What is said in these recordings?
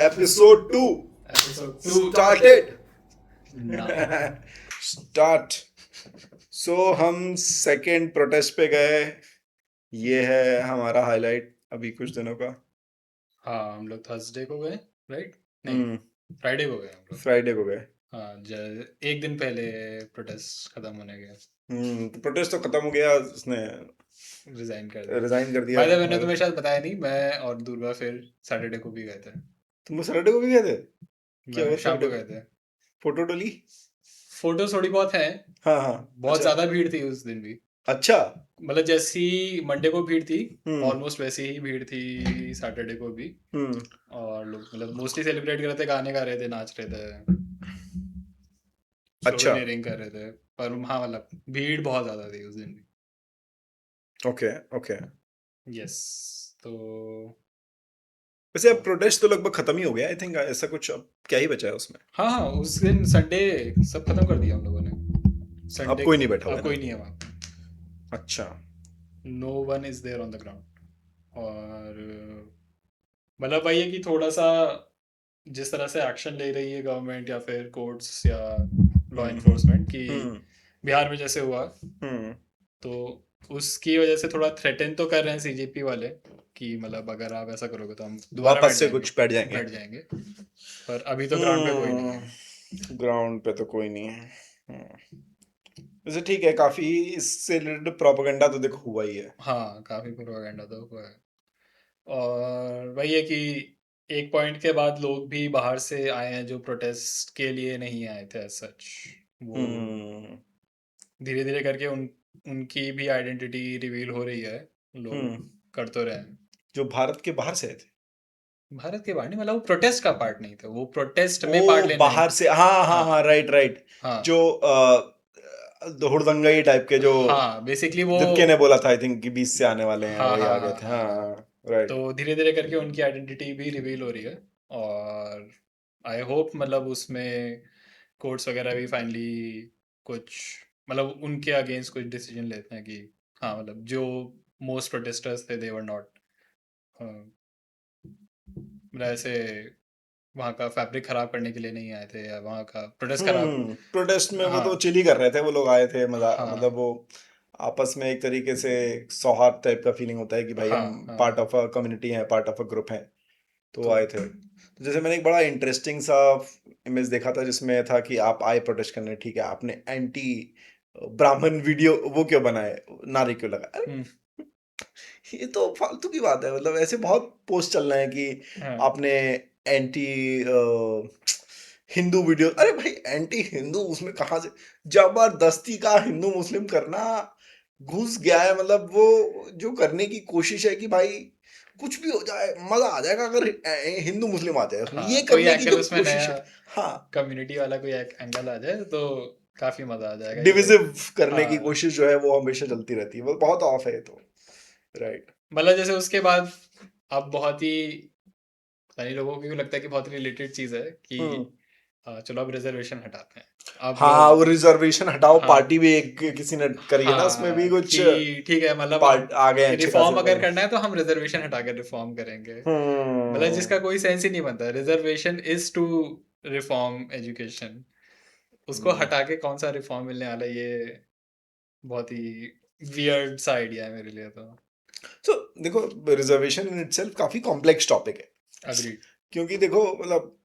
Episode 2 Episode 2 started. now. Start. So हम second protest पे गए. ये है हमारा हाईलाइट अभी कुछ दिनों का. हाँ, हम लोग थर्सडे को गए, राइट? नहीं, फ्राइडे को गए हम लोग. फ्राइडे को गए. हाँ, एक दिन पहले प्रोटेस्ट खत्म होने गए, तो प्रोटेस्ट तो खत्म हो गया. उसने रिजाइन कर दिया. रिजाइन कर दिया. बाय द वे, मैंने तुम्हें शायद बताया नहीं, मैं और दुर्गा फिर सैटरडे को भी गए थे. तुम सैटरडे को भी गए थे? क्या हुआ मैं शाम को Saturday गए थे. फोटो तो ली? फोटो थोड़ी बहुत है. हाँ हाँ. बहुत अच्छा. ज्यादा भीड़ थी उस दिन भी. अच्छा. मतलब जैसी मंडे को भीड़ थी, हम्म. ऑलमोस्ट वैसी ही भीड़ थी सैटरडे को भी. हम्म. और लोग मतलब मोस्टली सेलिब्रेट कर रहे थे, गाने गा रहे थे, नाच रहे थे, अच्छा. सोवेनियरिंग कर रहे थे. पर हाँ, मतलब भीड़ बहुत ज्यादा थी उस दिन भी. Okay okay. यस. तो वैसे अब प्रोटेस्ट तो लगभग खत्म ही हो गया. आई थिंक ऐसा कुछ अब क्या ही बचा है उसमें. हाँ हाँ, उस दिन संडे सब खत्म कर दिया हम लोगों ने. अब संडे कोई नहीं बैठा हुआ अब है कोई ना? नहीं है वहाँ पे. अच्छा. No one is there on the ground. और मतलब वही है कि थोड़ा सा जिस तरह से एक्शन ले रही है गवर्नमेंट या फिर कोर्ट्स या लॉ इन्फोर्समेंट की हम्म. बिहार में जैसे हुआ, हम्म. तो उसकी वजह से थोड़ा थ्रेटन तो कर रहे हैं सीजेपी वाले कि मतलब अगर आप ऐसा करोगे तो हम दोबारा वापस से कुछ बैठ बैठ जाएंगे. पर अभी तो ग्राउंड पे कोई नहीं है. ग्राउंड पे तो कोई नहीं है. वैसे ठीक है. काफी इससे रिलेटेड प्रोपेगेंडा तो देखो हुआ ही है. हाँ, काफी प्रोपेगेंडा तो हुआ है. और वही है कि एक पॉइंट के बाद लोग भी बाहर से आए हैं जो प्रोटेस्ट के लिए नहीं आए थे सच. वो हम्म. धीरे धीरे करके उनकी भी आइडेंटिटी रिवील हो रही है. लोग कर तो रहे हैं. जो भारत के बाहर से आए थे. भारत के बाहर नहीं, मतलब वो प्रोटेस्ट का पार्ट नहीं थे, वो प्रोटेस्ट में ओ पार्ट लेने नहीं. बाहर से. हाँ हाँ हाँ हाँ. Right right. हाँ जो हुड़दंगई टाइप के जो हाँ, बेसिकली वो. दिपके ने बोला था आई थिंक कि 20 से आने वाले हैं. हाँ वही हाँ आ गए हाँ थे. हाँ हाँ हाँ. हाँ. राइट. तो धीरे धीरे करके उनकी आइडेंटिटी भी रिवील हो रही है. और आई होप मतलब उसमें कोर्ट्स वगैरह भी फाइनली कुछ मतलब उनके अगेंस्ट कुछ डिसीजन लेते हैं कि हाँ मतलब जो मोस्ट प्रोटेस्टर्स थे दे वर नॉट मतलब ऐसे वहाँ का फैब्रिक खराब करने के लिए नहीं आए थे या वहाँ का प्रोटेस्ट खराब. प्रोटेस्ट में वो हाँ तो चिल ही कर रहे थे. वो लोग आए थे मजा. मतलब हाँ वो आपस में एक तरीके से सौहार्द टाइप का फीलिंग होता है कि भाई हाँ हम हाँ पार्ट हाँ. ऑफ अ कम्युनिटी हैं, पार्ट ऑफ अ ग्रुप हैं. तो वो तो आए थे. तो जैसे मैंने एक बड़ा इंटरेस्टिंग सा इमेज देखा था जिसमें था कि आप आए प्रोटेस्ट करने. ठीक है. आपने एंटी ब्राह्मण वीडियो वो क्यों बनाए, नारे क्यों लगाए? हम्म, अरे ये तो फालतू की बात है. मतलब ऐसे बहुत पोस्ट चल रहे हैं कि हाँ आपने एंटी हिंदू वीडियो. अरे भाई एंटी हिंदू उसमें कहाँ से जबरदस्ती का हिंदू मुस्लिम करना घुस गया है. मतलब वो जो करने की कोशिश है कि भाई कुछ भी हो जाए मजा आ जाएगा अगर हिंदू मुस्लिम आ जाए उसमें. ये हाँ, कोई करने की एंगल जो उसमें कोशिश नया है. हाँ. कम्युनिटी वाला कोई एक एंगल आ जाए तो काफी मजा आ जाएगा कि भाई. डिविजिव करने की हाँ, कोशिश जो है वो हमेशा चलती रहती है. वो बहुत ऑफ है ये तो. राइट. मतलब जैसे उसके बाद अब बहुत ही पता नहीं लोगों को क्यों लगता है कि बहुत रिलेटेड चीज है कि हम्म. चलो अब रिजर्वेशन हटाते हैं. अब हाँ लोग. वो रिजर्वेशन हटाओ हाँ पार्टी भी एक किसी ने करी है ना. उसमें भी हाँ, कुछ कि ठीक है मतलब पार्ट अब आ गए हैं अच्छे खासे रिफॉर्म अगर लोग. करना है तो हम रिजर्वेशन हटा कर रिफॉर्म करेंगे. मतलब हम्म. जिसका कोई सेंस ही नहीं बनता. Reservation is to reform education. उसको हटा के कौन सा रिफॉर्म मिलने वाला है, ये बहुत ही वियर्ड सा आइडिया है मेरे लिए तो. सो देखो रिजर्वेशन इन इटसेल्फ काफी कॉम्प्लेक्स टॉपिक है. अग्रीड. क्योंकि देखो मतलब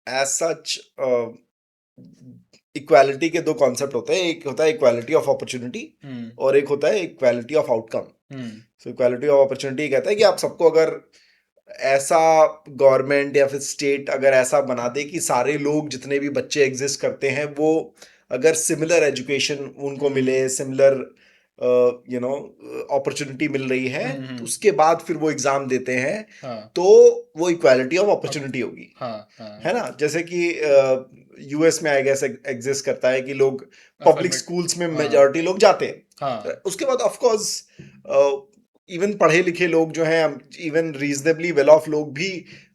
एज सच इक्वालिटी के दो कॉन्सेप्ट होते हैं. एक होता है इक्वालिटी ऑफ अपॉर्चुनिटी हम्म और एक होता है equality of outcome. Hmm so equality of opportunity कहता है कि आप सबको अगर ऐसा गवर्नमेंट या फिर स्टेट अगर ऐसा बना दे कि सारे लोग जितने भी बच्चे एग्जिस्ट करते हैं वो अगर सिमिलर एजुकेशन उनको मिले, सिमिलर यू नो अपॉर्चुनिटी मिल रही है, तो उसके बाद फिर वो एग्जाम देते हैं. हाँ तो वो इक्वालिटी ऑफ अपॉर्चुनिटी होगी. हाँ हाँ है हाँ. ना. जैसे कि यूएस में आई गेस एग्जिस्ट करता है कि लोग पब्लिक अफर्मेट. स्कूल्स में हाँ मेजॉरिटी लोग जाते हैं. हाँ उसके बाद ऑफ कोर्स इवन पढ़े लिखे लोग जो हैं, इवन रीजनेबली वेल ऑफ लोग भी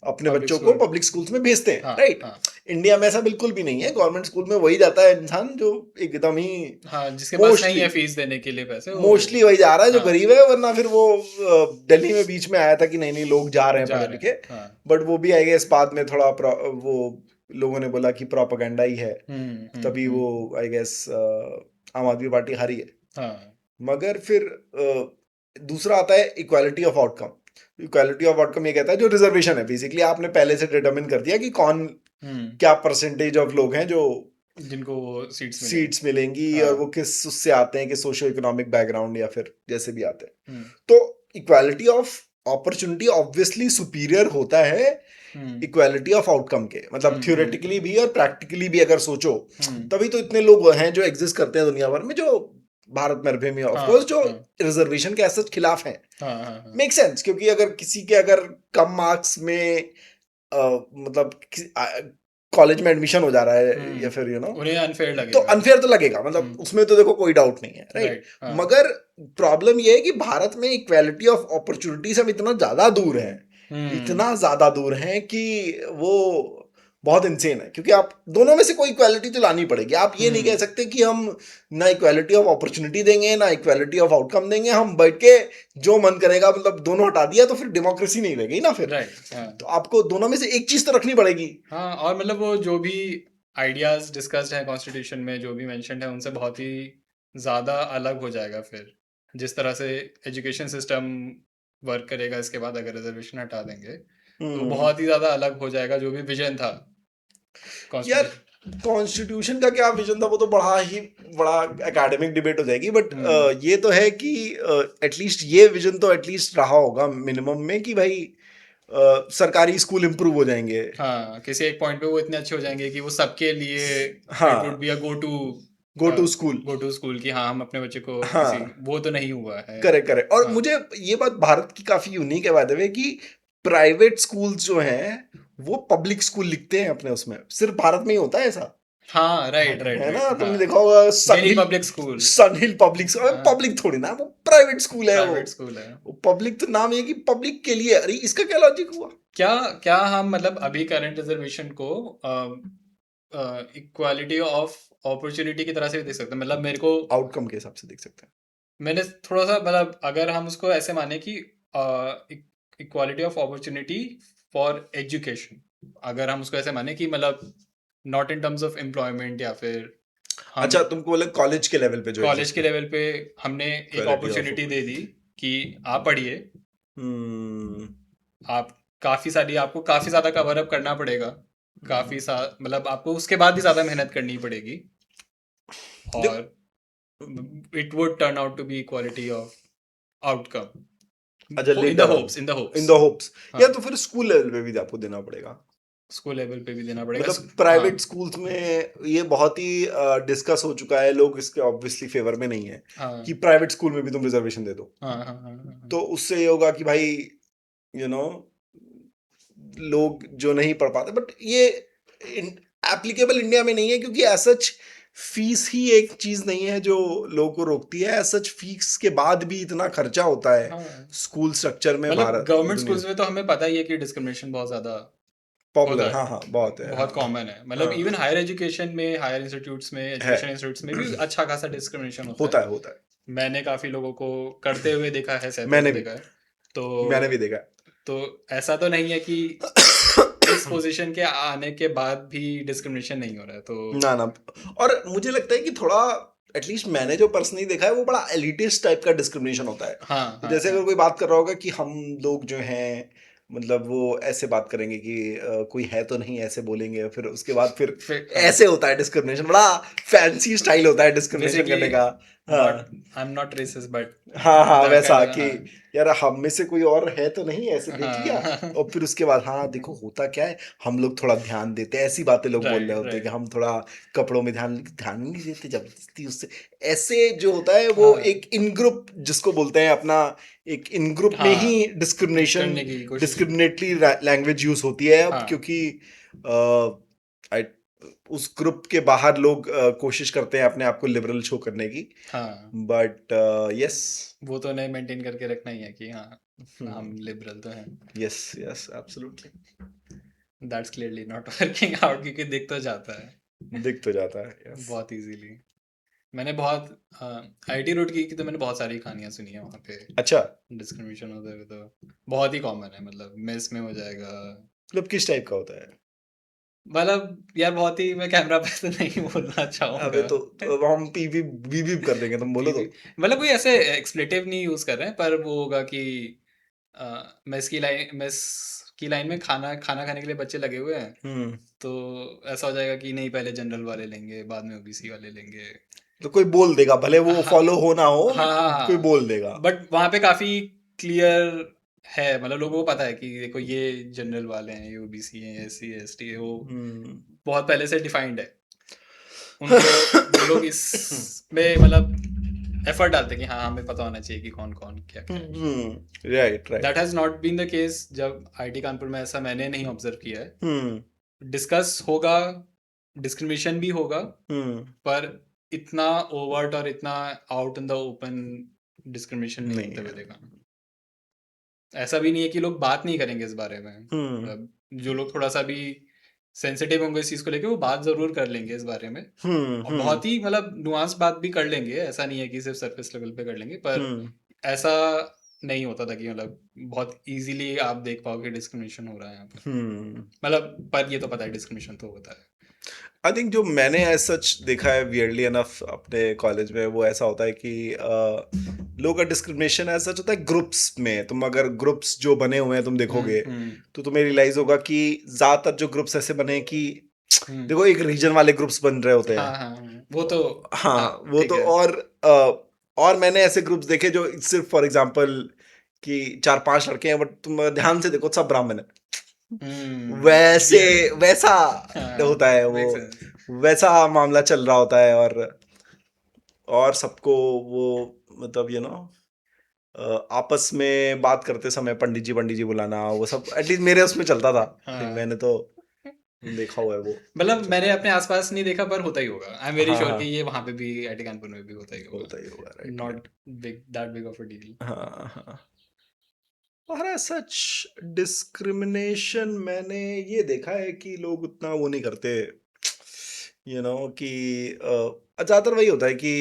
अपने पब्लिक बच्चों को स्कूल। पब्लिक स्कूल्स में भेजते हैं, हाँ राइट? हाँ इंडिया में ऐसा बिल्कुल भी नहीं है। गवर्नमेंट स्कूल में वही जाता है इंसान जो एकदम ही हाँ, जिसके पास नहीं मोस्टली है फीस देने के लिए पैसे, वो मोस्टली वही जा रहा है जो हाँ गरीब है। वरना फिर वो दिल्ली में बीच में आया था कि नहीं नहीं लोग जा रहे हैं जा पढ़े रहे लिखे, हैं। हाँ। बट वो भी आई गेस बाद में थोड़ा वो लोगों ने बोला कि प्रोपेगेंडा ही है, तभी वो आई गेस आम आदमी पार्टी हारी है। हाँ। मगर फिर दूसरा आता है equality of outcome. Equality of outcome ये कहता है जो रिजर्वेशन है, बेसिकली आपने पहले से डिटरमिन कर दिया कि कौन क्या परसेंटेज ऑफ लोग हैं जो जिनको वो सीट्स मिलेंगी। सीट्स मिलेंगी, हाँ। और वो किस उससे आते हैं कि सोशो इकोनॉमिक बैकग्राउंड या फिर जैसे भी आते हैं। हम्म। तो equality of opportunity obviously superior होता है इक्वालिटी ऑफ आउटकम के, मतलब थ्योरेटिकली भी और प्रैक्टिकली भी अगर सोचो, तभी तो इतने लोग हैं जो एग्जिस्ट करते हैं दुनिया भर में, जो भारत में भी ऑफ कोर्स जो रिजर्वेशन के ऐसे खिलाफ हैं। मेक सेंस, क्योंकि अगर किसी के अगर कम मार्क्स में मतलब कॉलेज में एडमिशन हो जा रहा है या फिर उन्हें अनफेयर तो लगेगा। अनफेयर तो लगेगा, मतलब उसमें तो देखो कोई डाउट नहीं है, राइट? हाँ। मगर प्रॉब्लम ये है कि भारत में इक्वालिटी ऑफ अपॉर्चुनिटी से हम इतना ज्यादा दूर हैं, इतना ज्यादा दूर हैं कि वो बहुत इंसेन है। क्योंकि आप दोनों में से कोई इक्वालिटी तो लानी पड़ेगी। आप ये नहीं कह सकते कि हम ना इक्वालिटी ऑफ अपॉर्चुनिटी देंगे ना इक्वालिटी ऑफ आउटकम देंगे, हम बैठ के जो मन करेगा, मतलब दोनों हटा दिया तो फिर डेमोक्रेसी नहीं रहेगी ना फिर। तो आपको दोनों में से एक चीज तो रखनी पड़ेगी। हाँ, और मतलब वो जो भी आइडियाज डिस्कस्ड है कॉन्स्टिट्यूशन में, जो भी मेंशन्ड है, उनसे बहुत ही ज़्यादा अलग हो जाएगा फिर जिस तरह से एजुकेशन सिस्टम वर्क करेगा। इसके बाद अगर रिजर्वेशन हटा देंगे तो बहुत ही ज़्यादा अलग हो जाएगा जो भी विजन था यार कॉन्स्टिट्यूशन। कॉन्स्टिट्यूशन का क्या विजन था वो तो बड़ा एकेडमिक डिबेट हो जाएगी, बट ये तो है कि एटलीस्ट ये विजन तो एटलीस्ट रहा होगा मिनिमम में कि भाई सरकारी स्कूल इंप्रूव हो जाएंगे। हाँ, किसी एक पॉइंट पे वो इतने अच्छे हो जाएंगे कि वो सबके लिए इट वुड हाँ, be a go to school. कि हाँ, हम अपने बच्चे को किसी, हाँ, वो तो नहीं हुआ है। Correct correct. और हाँ मुझे ये बात भारत की काफी यूनिक है बाय द वे कि प्राइवेट स्कूल्स जो हैं वो पब्लिक स्कूल लिखते हैं अपने उसमें। सिर्फ भारत में ही होता है ऐसा, हाँ, राइट राइट है राइट। ना? हाँ, तुमने देखा होगा दिल्ली पब्लिक स्कूल। सन हिल पब्लिक स्कूल। हाँ, पब्लिक थोड़ी ना, वो प्राइवेट स्कूल है। प्राइवेट स्कूल है। वो पब्लिक तो नाम है कि पब्लिक के लिए। अरे इसका क्या लॉजिक हुआ? क्या क्या हम मतलब अभी करंट रिजर्वेशन को इक्वालिटी ऑफ अपॉर्चुनिटी की तरह से भी देख सकते हैं? मतलब मेरे को, आउटकम के हिसाब से देख सकते हैं। मैंने थोड़ा सा मतलब अगर हम उसको ऐसे माने कि equality of opportunity for education, अगर हम उसको ऐसे माने कि मतलब not in terms of employment, या फिर हम अच्छा, तुमको बोले कॉलेज के लेवल पे जो कॉलेज एग्जिस्ट के कर लेवल पे हमने एक इक्वालिटी ऑफ अपॉर्चुनिटी दे दी कि आप पढ़िए, हम्म आप आपको काफ़ी ज़्यादा कवर अप करना पड़ेगा, मतलब आपको उसके बाद भी ज़्यादा मेहनत करनी पड़ेगी, देख, और it would turn out to be equality of outcome अच्छा in the latter on hopes, in the in hopes. The hopes, हाँ, या तो फिर स्कूल लेवल पे भी आपको देना पड़ेगा। स्कूल लेवल पे भी देना पड़ेगा। मतलब हाँ प्राइवेट स्कूल्स में ये बहुत ही डिस्कस हो चुका है, लोग इसके ऑब्वियसली फेवर में नहीं है हाँ कि प्राइवेट स्कूल में भी तुम रिजर्वेशन दे दो। हाँ हाँ हाँ हाँ तो उससे ये होगा कि भाई यू नो लोग जो नहीं पढ़ पाते, बट ये एप्लीकेबल इंडिया में नहीं है क्योंकि एज सच फीस ही एक चीज नहीं है जो लोगों को रोकती है। एज सच फीस के बाद भी इतना खर्चा होता है हाँ। स्कूल स्ट्रक्चर में मतलब भारत गवर्नमेंट दुनिया स्कूल्स में तो हमें पता ही है कि डिस्क्रिमिनेशन बहुत ज़्यादा होता पॉपुलर। है, हाँ हाँ, बहुत है। बहुत हाँ कॉमन है। मतलब इवन हाँ हायर एजुकेशन में, हायर इंस्टीट्यूट्स में, है, एजुकेशन इंस्टीट्यूट्स में भी अच्छा खासा डिस्क्रिमिनेशन होता होता है। है होता है। मैंने काफ़ी लोगों को करते हुए देखा है, सहते मैंने हुए भी देखा है। तो मैंने भी देखा तो ऐसा तो नहीं है कि इस पोजीशन के आने के बाद भी डिस्क्रिमिनेशन नहीं हो रहा है। तो ना ना। और मुझे लगता है कि थोड़ा एटलीस्ट मैंने जो पर्सनली देखा है वो बड़ा एलिटिस्ट टाइप का डिस्क्रिमिनेशन होता है। हाँ तो हाँ जैसे हाँ अगर कोई बात कर रहा होगा कि हम लोग जो हैं, मतलब वो ऐसे बात करेंगे कि कोई है तो नहीं, ऐसे बोलेंगे, फिर उसके बाद फिर फिर हाँ, ऐसे होता है डिस्क्रिमिनेशन। बड़ा फैंसी स्टाइल होता है डिस्क्रिमिनेशन बेसिकली करने का। नॉट, हाँ I am not resist but हाँ हाँ, दैट काइंड वैसा ऑफ। कि हाँ यार हम में से कोई और है तो नहीं, ऐसे देख लिया। हाँ और फिर उसके बाद हाँ देखो होता क्या है, हम लोग थोड़ा ध्यान देते हैं, ऐसी बातें लोग बोल रहे राइट होते हैं कि राइट। हम थोड़ा कपड़ों में ध्यान नहीं देते जबरदस्ती उससे। ऐसे जो होता है वो हाँ एक इन ग्रुप जिसको बोलते हैं अपना, एक इन ग्रुप में ही हाँ, डिस्क्रिमिनेशन, करने की कोशिश। डिस्क्रिमिनेटरी लैंग्वेज यूज होती है अब, हाँ क्योंकि आई उस ग्रुप के बाहर लोग कोशिश करते हैं अपने आप को लिबरल शो करने की, हाँ, बट यस, वो तो उन्हें मेंटेन करके रखना ही है कि हाँ, हम लिबरल तो हैं। Yes yes absolutely, that's clearly not working out, क्योंकि दिख तो जाता है दिख तो जाता है, यस। बहुत इजीली। मैंने बहुत आईटी रुड़की की तो मैंने बहुत सारी कहानियां सुनी है वहाँ पे, अच्छा, डिस्क्रिमिनेशन होते हुए तो बहुत ही कॉमन है, मतलब मेस में हो जाएगा। मतलब किस टाइप का होता है? मतलब यार बहुत ही, मैं कैमरा पे तो नहीं बोलना अबे चाहूंगा। तो अब हम पी भी बीप बीप कर देंगे, तुम बोलो तो। मतलब कोई ऐसे एक्सप्लेटिव नहीं यूज कर रहे हैं, पर वो होगा कि मेस की लाइन में खाना खाना खाने के लिए बच्चे लगे हुए हैं, हम्म, तो ऐसा हो जाएगा कि नहीं, पहले जनरल वाले लेंगे, बाद में ओबीसी वाले लेंगे। तो कोई बोल देगा, भले वो हाँ, फॉलो हो ना हो, हाँ, बट हाँ, कोई हाँ। बोल देगा। बट वहाँ पे काफी क्लियर है, मतलब लोगों को पता है कि देखो ये जनरल वाले हैं, ये ओबीसी हैं, एससी एसटी है, वो हम्म, बहुत पहले से डिफाइंड है उनको। वो लोग इसमें मतलब एफर्ट डालते हैं कि हाँ, हमें पता होना चाहिए कि कौन कौन क्या क्या है। Right that right, has not been the case जब आईटी कानपुर में, ऐसा मैंने नहीं ऑब्जर्व किया है। हम्म, डिस्कस होगा, डिस्क्रिमिनेशन भी होगा, हम्म, पर इतना ओवर्ट और इतना out in the open discrimination नहीं नहीं होते हुए है, देखा। ऐसा भी नहीं है कि लोग बात नहीं करेंगे इस बारे में, हम्म, मतलब जो लोग थोड़ा सा भी सेंसिटिव होंगे इस चीज़ को लेके, वो बात ज़रूर कर लेंगे इस बारे में। और हम्म, बहुत ही मतलब नुआंस बात भी कर लेंगे, ऐसा नहीं है कि सिर्फ सरफेस लेवल पे कर लेंगे, पर हम्म, ऐसा नहीं होता था कि मतलब बहुत इजीली आप देख पाओगे डिस्क्रिमिनेशन हो रहा है यहाँ पर। हम्म। मतलब पर ये तो पता है डिस्क्रिमिनेशन तो होता है। आई थिंक जो मैंने एज सच देखा है वियर्डली इनफ अपने कॉलेज में, वो ऐसा होता है कि लोगों का डिस्क्रिमिनेशन एज सच होता है ग्रुप्स में। तुम अगर ग्रुप्स जो बने हुए हैं तुम देखोगे, हम्म, तो तुम्हें रियलाइज होगा कि ज्यादातर जो ग्रुप्स ऐसे बने हैं कि हम्म। देखो, एक रीजन वाले ग्रुप्स बन रहे होते हाँ, हैं। हाँ, हाँ, वो तो हाँ, हाँ, वो ठीक तो। है। और मैंने ऐसे ग्रुप्स देखे जो सिर्फ फॉर एग्जांपल कि 4-5 लड़के हैं, बट तुम ध्यान से देखो सब ब्राह्मण है। वैसे वियर्ड। वैसा हाँ, होता है वो, मेक सेंस। वैसा मामला चल रहा होता है। और सबको वो, मतलब आपस में बात करते समय पंडित जी बुलाना, वो सब एटलीस्ट मेरे उसमें चलता था। आई थिंक हाँ, मैंने तो देखा हुआ है वो मतलब मैंने चलता। अपने आसपास नहीं देखा, पर होता ही होगा। आई एम वेरी हाँ श्योर हाँ, कि ये वहाँ पे भी, आईटी कानपुर में भी होता ही होगा। होता ही होगा, right not right. Big, that big of a deal. हाँ हाँ। और सच डिस्क्रिमिनेशन मैंने ये देखा है कि लोग उतना वो नहीं करते, कि ज्यादातर वही होता है कि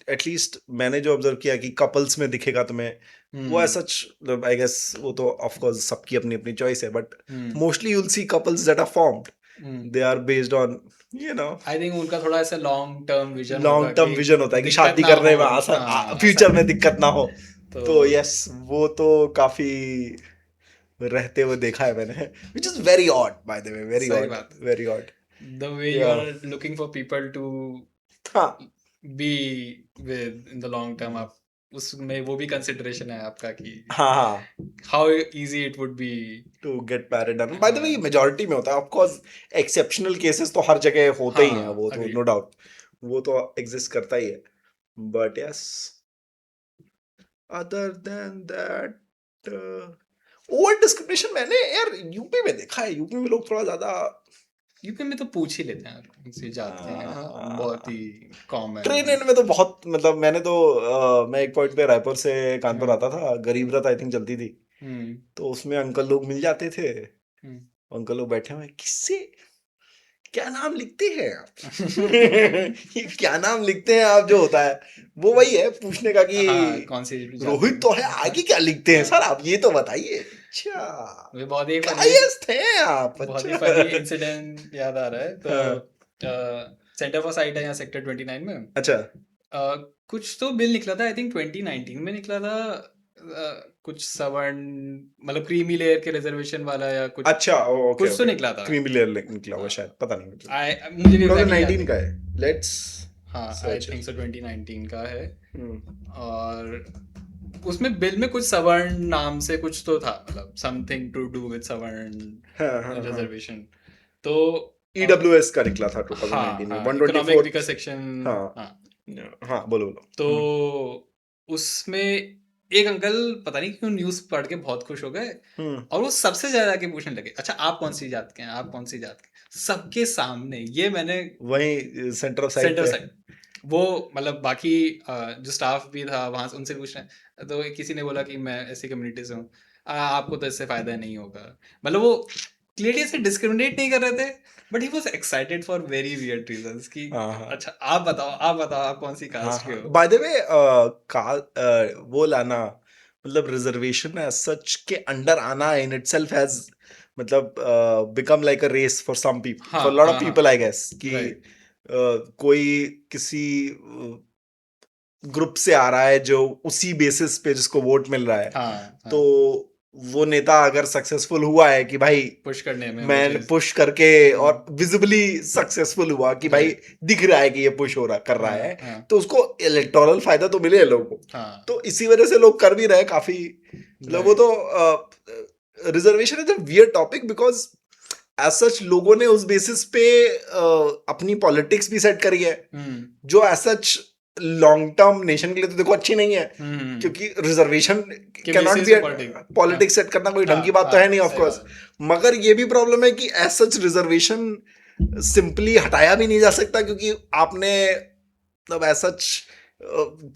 एटलीस्ट मैंने जो ऑब्जर्व किया कि कपल्स में दिखेगा तुम्हें, वो हम्म, सच आई गेस वो तो ऑफ कोर्स सबकी अपनी अपनी चॉइस है, but hmm, mostly you'll see couples that are formed, hmm. They are based on you know I think उनका थोड़ा ऐसा लॉन्ग टर्म विजन होगा लॉन्ग टर्म कि विजन होता है कि दिक्कत शादी ना करने हो। में हाँ, फ्यूचर में आसानी। दिक्कत ना हो। तो तो यस, वो तो काफी रहते हुए देखा है मैंने, which is very odd by the way, very सही ऑड, बात है। Very odd. The way you या are looking for people to हाँ be with in the long term, आप उसमें वो भी कंसिडरेशन है आपका कि हाँ हाँ, how easy it would be. To get married. By the way ये हाँ, मेजोरिटी में होता है, ऑफ कोर्स एक्सेप्शनल केसेस तो हर जगह होते ही हैं, हाँ, वो तो अग्री। नो डाउट, वो तो एग्जिस्ट करता ही है, but yes, other than that over discrimination मैंने यार यूपी में देखा है। यूपी में लोग थोड़ा ज्यादा यूपी में तो पूछ ही लेते हैं, आराम से जाते हैं, बहुत ही कॉमन। ट्रेन एंड में तो बहुत, मतलब मैंने तो मैं एक पॉइंट पे रायपुर से कानपुर हाँ, आता था, गरीब रथ आई थिंक चलती थी, हम्म, तो उसमें अंकल लोग मिल जाते थे। हम्म। अंकल लोग बैठे हुए हैं, किससे क्या नाम लिखते हैं आप? ये क्या नाम लिखते हैं आप, जो होता है वो वही है पूछने का कि हाँ, कौन सी जाति रोहित में? तो है, आगे क्या लिखते हैं हाँ, सर आप, ये तो बताइए। अच्छा, वे बहुत ही फनी, कायस्थ हैं आप, बहुत ही अच्छा। फनी इंसिडेंट याद आ रहा है। हाँ, तो सेंटर फॉर साइट है यहाँ सेक्टर 29 में। अच्छा कुछ तो बिल निकला था, आई थिंक 2019 में निकला था। कुछ सवर्ण, मतलब क्रीमी लेयर के रिजर्वेशन वाला या कुछ, अच्छा, ओके कुछ तो ओके, निकला था। क्रीमी लेयर निकला होगा हाँ, शायद, पता नहीं, मतलब मुझे भी एग्जैक्टली याद 2019 नहीं। का है, लेट्स हाँ, आई सर्च थिंक इट। सो 2019 का है। हम्म, और उसमें बिल में कुछ सवर्ण नाम से कुछ तो था, मतलब समथिंग टू डू विद हाँ हाँ सवर्ण हाँ, रिजर्वेशन। तो ईडब्ल्यूएस का निकला था हाँ, 2019 में, हाँ, इकोनॉमिक 124। Weaker section. हाँ हाँ, हाँ, बोलो बोलो। तो उसमें एक अंकल पता नहीं क्यों न्यूज पढ़ के बहुत खुश हो गए हम्म और वो सबसे ज्यादा के पूछने लगे, अच्छा आप कौन सी जात के हैं, आप कौन सी जात के हैं? सबके सामने, ये मैंने वही सेंटर ऑफ साइड सेंटर पे। साइड, वो मतलब बाकी जो स्टाफ भी था वहां से उनसे पूछ रहे हैं, तो किसी ने बोला कि मैं ऐसी कम्युनिटी से हूँ, आपको तो इससे फायदा नहीं होगा, मतलब वो क्लियरली से डिस्क्रिमिनेट नहीं कर रहे थे, but he was excited for very weird reasons कि हाँ हाँ अच्छा आप बताओ, आप बताओ आप कौन सी हाँ कास्ट के हाँ। हो। बाय द वे वो लाना, मतलब रिजर्वेशन एज सच के अंडर आना इन इटसेल्फ हैज, मतलब become like a race for some people, हाँ फॉर लॉट ऑफ हाँ हाँ, पीपल आई गेस, कि राइट, कोई किसी ग्रुप से आ रहा है जो उसी बेसिस पे जिसको वोट मिल रहा है, हाँ तो हाँ, वो नेता अगर सक्सेसफुल हुआ है कि भाई पुश करने में वो मैं चीज, पुश करके, और विजिबली सक्सेसफुल हुआ कि भाई राइट, दिख रहा है कि ये पुश हो रहा कर रहा हाँ है, हाँ तो उसको इलेक्टोरल फायदा तो मिले लोगों को। हाँ, तो इसी वजह से लोग कर भी रहे हैं काफी, मतलब वो राइट, तो reservation is a weird topic because as such लोगों ने उस बेसिस पे अपनी पॉलिटिक्स भी सेट करी है, हम्म जो as such long term nation के लिए तो देखो अच्छी नहीं है, हम्म, क्योंकि रिजर्वेशन के कैन नॉट बेसिस बी, पे पॉलिटिक्स, हाँ पॉलिटिक्स सेट करना कोई ढंग की हाँ बात तो है हाँ, नहीं ऑफ सही कोर्स। बात, मगर ये भी प्रॉब्लम है कि एज सच रिजर्वेशन सिंपली हटाया भी नहीं जा सकता, क्योंकि आपने मतलब एज सच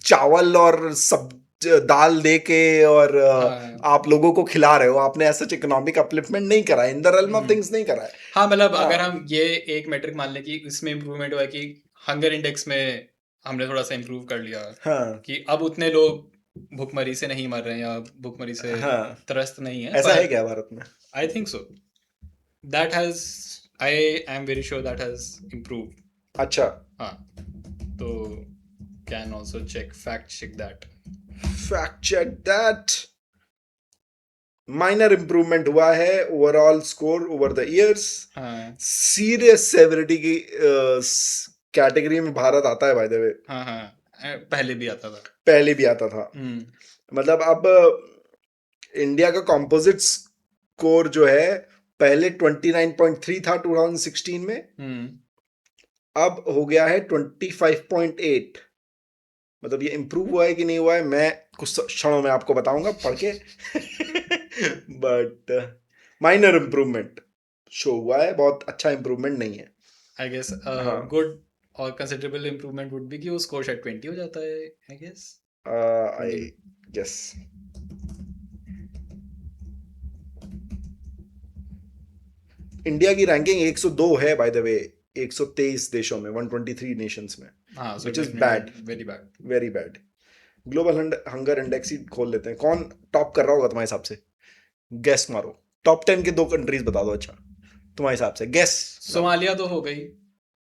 चावल और सब दाल दे के और हाँ, आप लोगों को खिला रहे हो, आपने एज सच इकोनॉमिक अपलिफ्टमेंट नहीं करा, in the realm of hmm, things नहीं करा है। हाँ मतलब अगर हाँ हम ये एक मेट्रिक मान लें कि इसमें इम्प्रूवमेंट हुआ है कि हंगर इंडेक्स में हमने थोड़ा सा इम्प्रूव कर लिया, हाँ कि अब उतने लोग भुखमरी से नहीं मर रहे हैं या भुखमरी से हाँ। त्रस्त नहीं है, ऐसा है पर क्या भारत में? I think so that has, I am very sure that has improve, अच्छा। हाँ, तो can also check, fact check that, fact check that. Minor improvement हुआ है overall score over the years. हाँ सीरियस सेवरिटी की कैटेगरी में भारत आता है बाय द वे, हाँ हाँ, पहले भी आता था, पहले भी आता था। हम्म मतलब अब इंडिया का कंपोजिट स्कोर जो है पहले 29.3 था 2016 में, हम्म, अब हो गया है 25.8। मतलब ये इम्प्रूव हुआ है कि नहीं हुआ है, मैं कुछ क्षणों में आपको बताऊंगा पढ़ के। बट माइनर इम्प्रूवमेंट शो हुआ है, बहुत अच्छा इम्प्रूवमेंट नहीं है। आई गेस हाँ गुड और कंसिडरेबल इम्प्रूवमेंट वुड बी कि वो स्कोर शायद 20 हो जाता है, I guess I 20, guess. India की रैंकिंग 102 है बाय द वे, 123 देशों में, 123 नेशंस में, हाँ, so which is bad, definitely very bad. Very bad. Global hunger index ही खोल लेते हैं, कौन टॉप कर रहा होगा तुम्हारे हिसाब से? गेस मारो, टॉप 10 के दो कंट्रीज बता दो। अच्छा तुम्हारे हिसाब से गेस मारो। सोमालिया तो हो गई,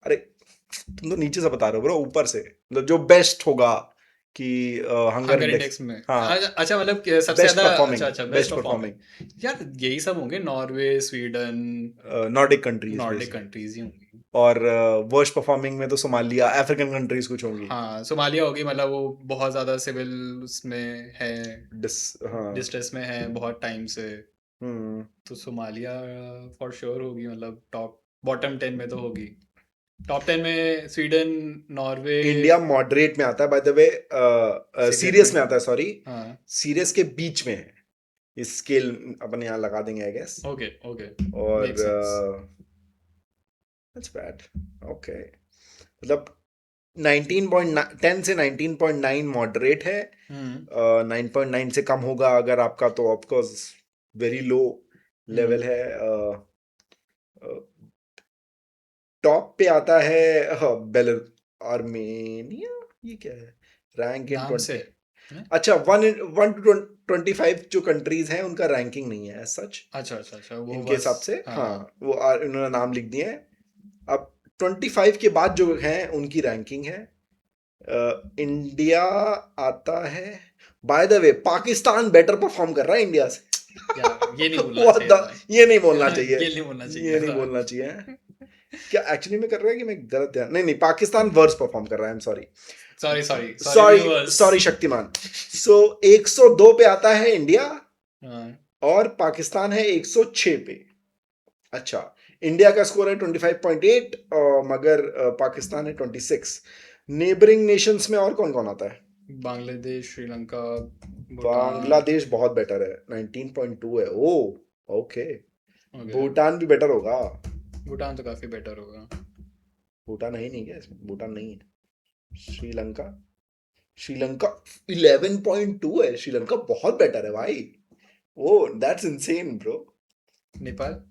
अरे तुम तो नीचे से बता रहे हो ब्रो, ऊपर से, मतलब जो बेस्ट होगा कि हंगर हंगर इंडेक्स। इंडेक्स में, हाँ, अच्छा अच्छा, मतलब सबसे बेस्ट ज्यादा, परफॉर्मिंग, अच्छा अच्छा, बेस्ट बेस्ट परफॉर्मिंग परफॉर्मिंग, यार यही सब होंगे, Norway, Sweden, Nordic countries Nordic basically. Countries ही होंगी। और वर्स्ट परफॉर्मिंग में तो सोमालिया, अफ्रीकन कंट्रीज कुछ होंगी। हाँ, सोमालिया होगी, मतलब वो बहुत ज्यादा सिविल उसमें है, डिस हाँ। डिस्ट्रेस में है बहुत टाइम से, हम्म। तो सोमालिया फॉर श्योर होगी, मतलब टॉप बॉटम 10 में तो होगी, टॉप 10 में स्वीडन, नॉर्वे, इंडिया मॉडरेट में आता है by the way, serious serious में, में आता है, सॉरी, हाँ, सीरियस के बीच में है। इस स्केल अपन यहाँ लगा देंगे आई गेस। ओके ओके, और make sense, that's bad. Okay, मतलब 10 से 19.9 मॉडरेट है, हम्म 9.9 से कम होगा अगर आपका, तो ऑफकोर्स वेरी लो लेवल हम्म, है। टॉप पे आता है बेल आर्मेनिया, ये क्या है? रैंक इन नाम से 20। है? अच्छा, 1 to 25 जो कंट्रीज हैं उनका रैंकिंग नहीं है सच, अच्छा अच्छा अच्छा, वो इनके बस, हिसाब से। हाँ, हाँ, वो इन्होंने नाम लिख दिए हैं। अब 25 के बाद जो हैं उनकी रैंकिंग है। इंडिया आता है, by the way Pakistan better perform कर रहा है इंडिया से। यार ये नहीं बोलना What चाहिए the, था, ये नहीं बोलना चाहिए, ये नहीं बोलना चाहिए ये नहीं था, बोलना चाहिए। क्या एक्चुअली में कर रहा है कि मैं गलत ध्यान, नहीं नहीं, पाकिस्तान वर्स परफॉर्म कर रहा है, I am sorry, sorry sorry sorry sorry viewers, sorry Shaktimaan. So 102 पे आता है इंडिया, हाँ, और पाकिस्तान है 106 पे। अच्छा, इंडिया का स्कोर है 25.8, मगर पाकिस्तान है 26। नेबरिंग नेशंस में और कौन कौन आता है? बांग्लादेश, श्रीलंका, भूटान। बांग्लादेश बहुत बेटर है, 19.2 है। ओ ओके, ओके, भूटान भी बेटर होगा। भूटान तो काफी बेटर होगा। भूटान है ही नहीं क्या इसमें? भूटान नहीं है। श्रीलंका, श्रीलंका 11.2 है। श्रीलंका बहुत बेटर है भाई। Oh that's insane bro. Nepal.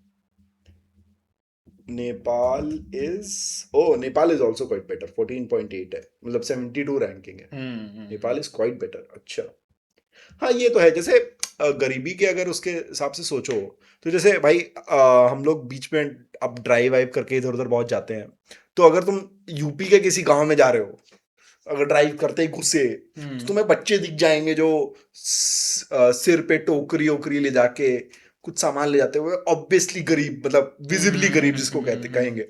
Nepal is, oh Nepal is also quite better, 14.8 है, मतलब 72 रैंकिंग है। Nepal is quite better. अच्छा, हाँ ये तो है। जैसे गरीबी के अगर उसके हिसाब से सोचो, तो जैसे भाई हम लोग बीच में अब ड्राइव वाइव करके इधर उधर बहुत जाते हैं, तो अगर तुम यूपी के किसी गांव में जा रहे हो, अगर ड्राइव करते ही घुसे, तो तुम्हें बच्चे दिख जाएंगे जो सिर पे टोकरी ओकरी ले जाके कुछ सामान ले जाते हुए, ऑब्वियसली गरीब, मतलब विजिबली गरीब जिसको कहते कहेंगे,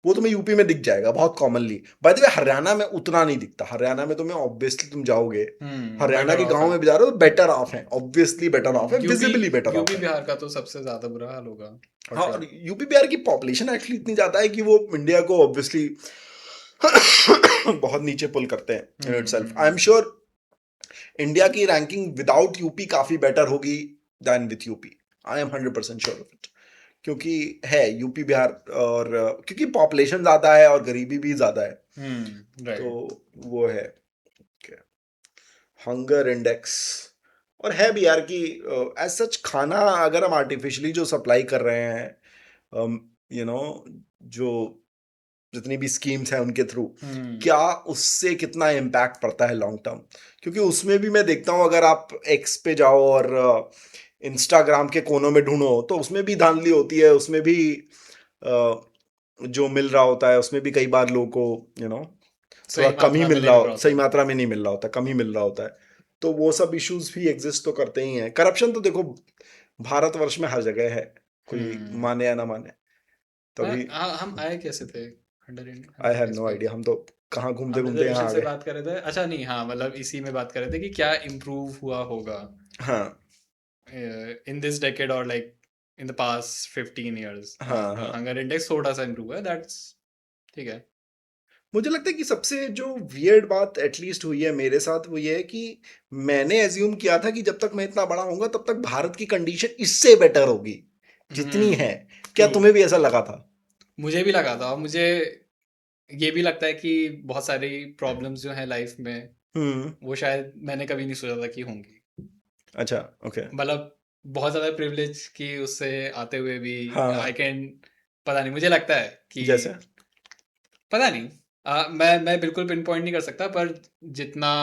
वो तुम्हें यूपी में दिख जाएगा बहुत कॉमनली। बाय द वे हरियाणा में उतना नहीं दिखता। हरियाणा में तुम्हें ऑब्वियसली, तुम जाओगे हरियाणा बेटर के ऑफ गांव है। में भी जा रहे हो, बेटर ऑफ है, ऑब्वियसली बेटर ऑफ है, UP, visibly better of UP है। बिहार का तो सबसे ज्यादा बुरा हाल होगा, फॉर हाँ, और श्योर। यूपी बिहार की पॉपुलेशन एक्चुअली इतनी ज्यादा है कि वो इंडिया को ऑब्वियसली बहुत नीचे पुल करते हैं in itself. I am sure India की रैंकिंग विदाउट यूपी काफी बेटर होगी than with UP. I am 100% sure of it. क्योंकि है यूपी बिहार, और क्योंकि पॉपुलेशन ज्यादा है और गरीबी भी ज्यादा है, तो राइट। वो है। हंगर इंडेक्स, और है भी यार कि एज सच खाना अगर हम आर्टिफिशियली जो सप्लाई कर रहे हैं, यू नो, जो जितनी भी स्कीम्स हैं उनके थ्रू, क्या उससे कितना इम्पैक्ट पड़ता है लॉन्ग टर्म? क्योंकि उसमें भी मैं देखता हूँ, अगर आप एक्स पे जाओ और इंस्टाग्राम के कोनों में ढूंढो, तो उसमें भी धांधली होती है। उसमें भी जो मिल रहा होता है उसमें भी कई बार लोगों को थोड़ा सही कम ही मात्रा में मिल नहीं रहा मिल हो, रहा सही होता है। मात्रा में नहीं मिल रहा होता, कम ही मिल रहा होता है। तो वो सब इश्यूज भी एग्जिस्ट तो करते ही हैं। करप्शन तो देखो भारतवर्ष में हर जगह है, कोई हम्म। माने या ना माने। तभी हम आए कैसे थे hunger I hunger have index no पे? आइडिया, हम तो कहाँ घूमते हम घूमते यहाँ रिजर्वेशन आ से गए। बात कर रहे थे। अच्छा नहीं, हाँ मतलब इसी में बात कर रहे थे कि क्या इम्प्रूव हुआ होगा हाँ इन दिस डेकेड और like in the past 15 years. हाँ हाँ। हंगर इंडेक्स थोड़ा सा इम्प्रूव है, दैट्स ठीक है। मुझे लगता है कि सबसे जो वियर्ड बात एटलीस्ट हुई है मेरे साथ, वो ये है कि मैंने एज्यूम किया था कि जब तक मैं इतना बड़ा होऊंगा तब तक भारत की कंडीशन इससे बेटर होगी जितनी है। क्या ट्रू। तुम्हें भी ऐसा लगा था? मुझे भी लगा था, और मुझे ये भी लगता है कि बहुत सारी प्रॉब्लम्स जो हैं लाइफ में, हम्म। वो शायद मैंने कभी नहीं सोचा था कि होंगी। अच्छा, ओके। मतलब बहुत ज़्यादा प्रिविलेज की उससे आते हुए भी हाँ हाँ। आई कैन, पता नहीं, मुझे लगता है कि जैसे पता नहीं, मैं बिल्कुल पिन पॉइंट नहीं कर सकता, पर जितना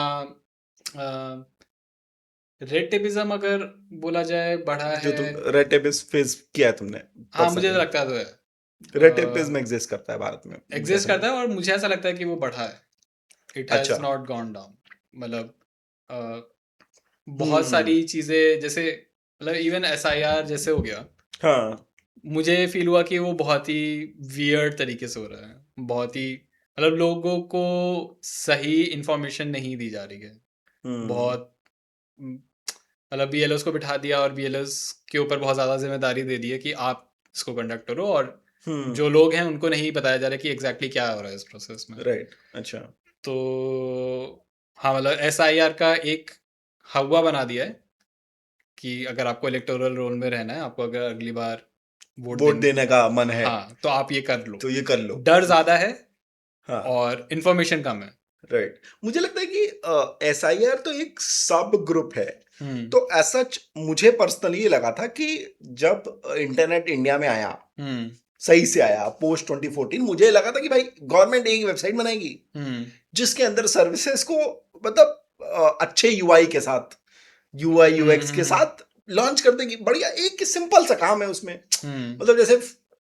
रेड टेपिज्म अगर बोला जाए बढ़ा जो है। तुम रेड टेप फेस किया है तुमने हाँ, मुझे तो पर्सनली? लगता तो है रेड टेपिज्म एग्जिस्ट करता है भारत में, एग्जिस्ट करता है, डेफिनेटली। और मुझे ऐसा लगता है कि वो बढ़ा है। इट हैज़ अच्छा। Not gone down. मतलब अ, बहुत हम्म। सारी चीज़ें जैसे, मतलब इवन एसआईआर जैसे हो गया, हाँ। मुझे फील हुआ कि वो बहुत ही वियर्ड तरीके से हो रहा है। बहुत ही, मतलब लोगों को सही इंफॉर्मेशन नहीं दी जा रही है। हम्म। बहुत मतलब बीएलओस को बिठा दिया और बीएलओस के ऊपर बहुत ज़्यादा जिम्मेदारी दे दी है कि आप इसको कंडक्ट करो, और हम्म। जो लोग हैं उनको नहीं बताया जा रहा कि एग्जैक्टली क्या हो रहा है इस प्रोसेस में। राइट। अच्छा। तो हाँ, मतलब एसआईआर का एक हवा बना दिया है कि अगर आपको इलेक्टोरल रोल में रहना है, आपको अगर अगली बार वोट वोट देन, देने का मन है हाँ, तो आप ये कर लो। तो ये कर लो। डर ज़्यादा है हाँ। और इन्फॉर्मेशन कम है। राइट। मुझे लगता है कि एसआईआर तो एक सब ग्रुप है। हम्म। तो ऐसा मुझे पर्सनली ये लगा था कि जब इंटरनेट इंडिया में आया, हम्म। सही से आया पोस्ट 2014, मुझे लगा था कि भाई गवर्नमेंट एक वेबसाइट बनाएगी हम्म। जिसके अंदर सर्विसेज को, मतलब अच्छे यूआई के साथ, यूआई हम्म। यूएक्स के साथ लॉन्च कर देगी। बढ़िया, एक सिंपल सा काम है उसमें। हम्म। मतलब जैसे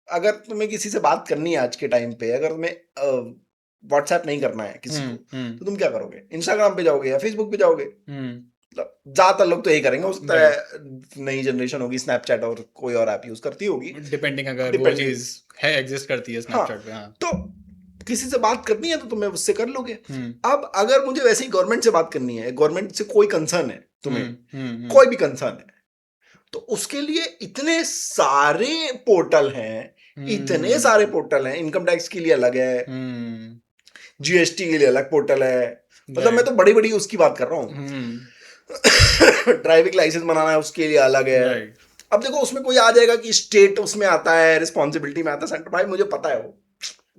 अगर तुम्हें किसी से बात करनी है आज के टाइम पे, अगर तुम्हें व्हाट्सएप नहीं करना है किसी को, हम्म। हम्म। तो तुम क्या करोगे? इंस्टाग्राम पे जाओगे या फेसबुक पे जाओगे? हम्म। मतलब ज्यादातर लोग तो यही करेंगे। हो सकता राइट। है नई जनरेशन होगी स्नैपचैट और कोई और ऐप यूज करती होगी, डिपेंडिंग अगर वो डिपेंडिंग। चीज़ है, एग्जिस्ट करती है हाँ, स्नैपचैट पे। हाँ। तो किसी से बात करनी है तो तुम्हें उससे कर लोगे। हम्म। अब अगर मुझे वैसे ही गवर्नमेंट से बात करनी है, गवर्नमेंट से कोई कंसर्न है तुम्हें, हम्म। हम्म। कोई भी कंसर्न है, तो उसके लिए इतने सारे पोर्टल हैं, इतने सारे हम्म। पोर्टल हैं। इनकम टैक्स के लिए अलग है, हम्म। जीएसटी के लिए अलग पोर्टल है, मतलब मैं राइट। तो बड़ी बड़ी उसकी बात कर रहा हूँ। ड्राइविंग लाइसेंस बनाना है उसके लिए अलग है। राइट। अब देखो उसमें कोई आ जाएगा कि स्टेट उसमें आता है, रिस्पॉन्सिबिलिटी में आता है सेंटर, भाई मुझे पता है वो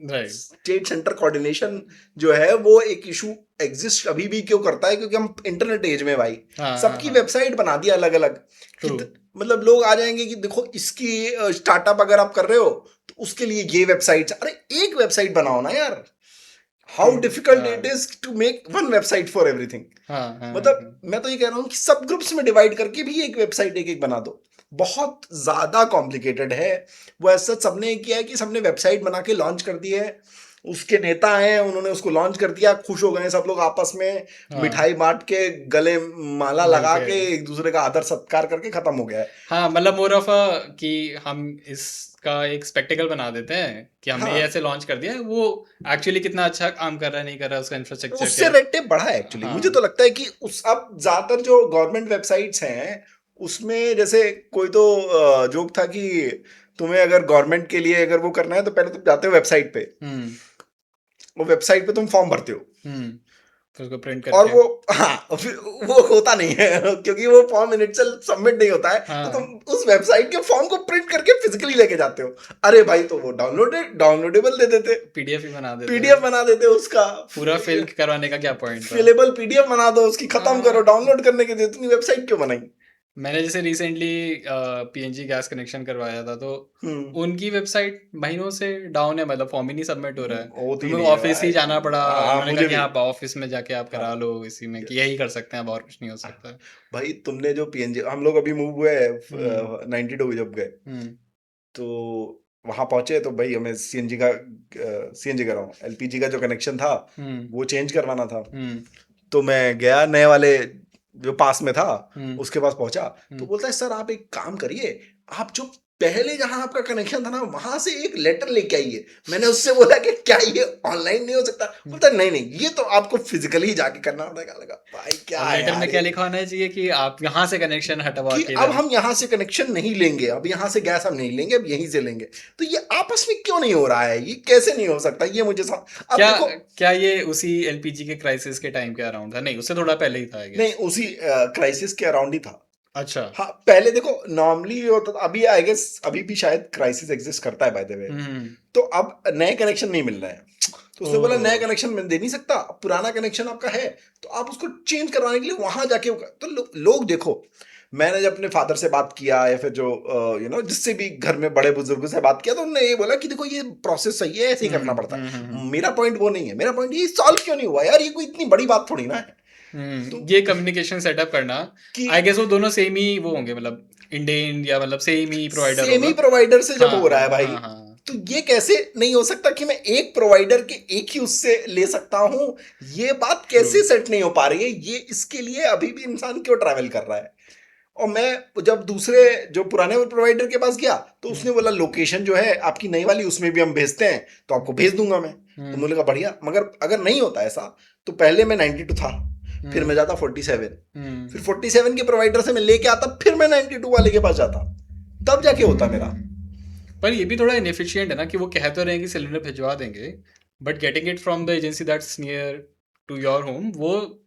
राइट। स्टेट सेंटर कोऑर्डिनेशन जो है वो एक इशू एग्जिस्ट अभी भी क्यों करता है, क्योंकि हम इंटरनेट एज में भाई हाँ, हाँ, सबकी हाँ। वेबसाइट बना दिया अलग अलग। ट्रू। मतलब लोग आ जाएंगे कि देखो इसकी स्टार्टअप अगर आप कर रहे हो तो उसके लिए ये वेबसाइट, अरे एक वेबसाइट बनाओ ना यार। ट्रू। हाउ डिफिकल्ट इट हाँ, is to make one website for everything. हाँ, हाँ, मतलब हाँ। मैं तो ये कह रहा हूँ कि सब ग्रुप्स में डिवाइड करके भी एक वेबसाइट एक एक बना दो। बहुत ज्यादा कॉम्प्लिकेटेड है वो। ऐसा सबने किया है कि सबने वेबसाइट बना के लॉन्च कर दी है, उसके नेता हैं उन्होंने उसको लॉन्च कर दिया, खुश हो गए सब लोग आपस में, हाँ, मिठाई बांट के गले माला लगा बिल्कुल। के एक दूसरे का आदर सत्कार करके खत्म हो गया है। हाँ, मतलब मोर ऑफ अ कि हम इसका एक स्पेक्टेकल बना देते हैं कि हमने ये हाँ, ऐसे लॉन्च कर दिया है, वो एक्चुअली कितना अच्छा काम कर रहा है, नहीं कर रहा है, उसका इंफ्रास्ट्रक्चर क्या उससे है। रेड टेप बढ़ा है एक्चुअली। मुझे तो हाँ। लगता है कि उस अब ज्यादातर जो गवर्नमेंट वेबसाइट्स हैं उसमें जैसे कोई तो जोक था कि तुम्हें अगर गवर्नमेंट के लिए अगर वो करना है तो पहले तुम जाते हो वेबसाइट पे, हुँ, वो वेबसाइट पे तुम फॉर्म भरते हो हुँ। फिर उसको प्रिंट और करके। वो, हाँ फिर वो होता नहीं है क्योंकि वो फॉर्म इनिशियल सबमिट नहीं होता है, तो तुम हाँ, उस वेबसाइट के फॉर्म को प्रिंट करके फिजिकली लेके जाते हो। अरे भाई तो वो डाउनलोडेबल दे देते, पीडीएफ ही बना देते पीडीएफ हैं। बना देते उसका, पूरा फिल करवाने का क्या पॉइंट था? फिलेबल पीडीएफ बना दो उसकी, खत्म करो। हाँ। डाउनलोड करने के लिए इतनी वेबसाइट क्यों बनाई? मैंने जैसे रिसेंटली पीएनजी गैस कनेक्शन करवाया था, तो हम्म। उनकी वेबसाइट महीनों से डाउन है, मतलब फॉर्म ही नहीं सबमिट हो रहा है। होती फिर ही मेरे नहीं को है ऑफिस ही भाई। जाना पड़ा। हाँ उन्होंने कहा मुझे कि भी। हाँ, ऑफिस में जाके आप करा हाँ लो इसी में, कि यस। यही कर सकते हैं, अब और कुछ नहीं हो सकता है। भाई तुमने जो पीएनजी, हम लोग अभी मूव हुए हम्म। 92 जब गए, हम्म। तो वहां पहुंचे तो भाई हमें सीएनजी का, सीएनजी कर रहा हूँ, एलपीजी का जो कनेक्शन था हम्म। वो चेंज करवाना था। हम्म। तो मैं गया नए वाले जो पास में था हम्म। उसके पास पहुंचा, तो हम्म। बोलता है सर आप एक काम करिए, आप जो पहले जहां आपका कनेक्शन था ना वहां से एक लेटर लेके आइए। मैंने उससे बोला कि क्या ये ऑनलाइन नहीं हो सकता? हम्म। बोलता है नहीं नहीं ये तो आपको फिजिकली जाके करना पड़ेगा। लगा भाई क्या और है लेटर में यार क्या ये, लिखा होना चाहिए कि आप यहाँ से कनेक्शन हटवा कि के अब इधर। हम यहाँ से कनेक्शन नहीं लेंगे, अब यहाँ से गैस हम नहीं लेंगे, अब यहीं से लेंगे। तो ये आपस में क्यों नहीं हो रहा है? ये कैसे नहीं हो सकता? ये मुझे अब क्या देखो। क्या ये उसी एलपीजी के क्राइसिस के टाइम के अराउंड था? नहीं, उससे थोड़ा पहले ही था आई नहीं गेस। उसी क्राइसिस के अराउंड ही था। अच्छा। हाँ पहले देखो नॉर्मली ये होता था, अभी आई गेस अभी भी शायद क्राइसिस एग्जिस्ट करता है बाय द वे। हम्म। तो अब नए कनेक्शन नहीं मिल रहे हैं, तो उसने बोला नया ओह। कनेक्शन मैं दे नहीं सकता, अब पुराना कनेक्शन आपका है तो आप उसको चेंज करवाने के लिए वहां जाके तो लोग देखो, मैंने जब अपने फादर से बात किया या फिर जो जिससे भी घर में बड़े बुजुर्ग से बात किया, तो उन्होंने ये बोला कि देखो ये प्रोसेस सही है, ऐसे ही करना पड़ता है। मेरा पॉइंट वो नहीं है, मेरा पॉइंट ये सॉल्व क्यों नहीं हुआ यार, ये कोई इतनी बड़ी बात थोड़ी ना है। तो ये कम्युनिकेशन सेटअप करना। कि आई गेस वो दोनों सेम ही वो होंगे, मतलब इंडेन या मतलब सेम ही प्रोवाइडर सेमी होगा। प्रोवाइडर से जब हो रहा है हाँ, भाई, हाँ, हाँ। तो ये कैसे नहीं हो सकता कि मैं एक प्रोवाइडर के एक ही उससे ले सकता हूं? ये बात ट्रू। कैसे सेट नहीं हो पा रही है? ये इसके लिए अभी भी इंसान क्यों ट्रैवल कर रहा है? और मैं जब दूसरे जो पुराने प्रोवाइडर के पास गया तो उसने बोला लोकेशन जो है आपकी नई वाली उसमें भी हम भेजते हैं, तो आपको भेज दूंगा मैं। तो मुझे कहा बढ़िया, मगर अगर नहीं होता ऐसा तो पहले मैं 92 था, फिर मैं जाता 47, फिर 47 के प्रोवाइडर से मैं लेके आता, फिर मैं 92 वाले के पास जाता, तब जाके होता मेरा। पर ये भी थोड़ा इनएफिशिएंट है ना, कि वो कह तो रहे हैं कि सिलेंडर भिजवा देंगे, but getting it from the agency that's near to your home, वो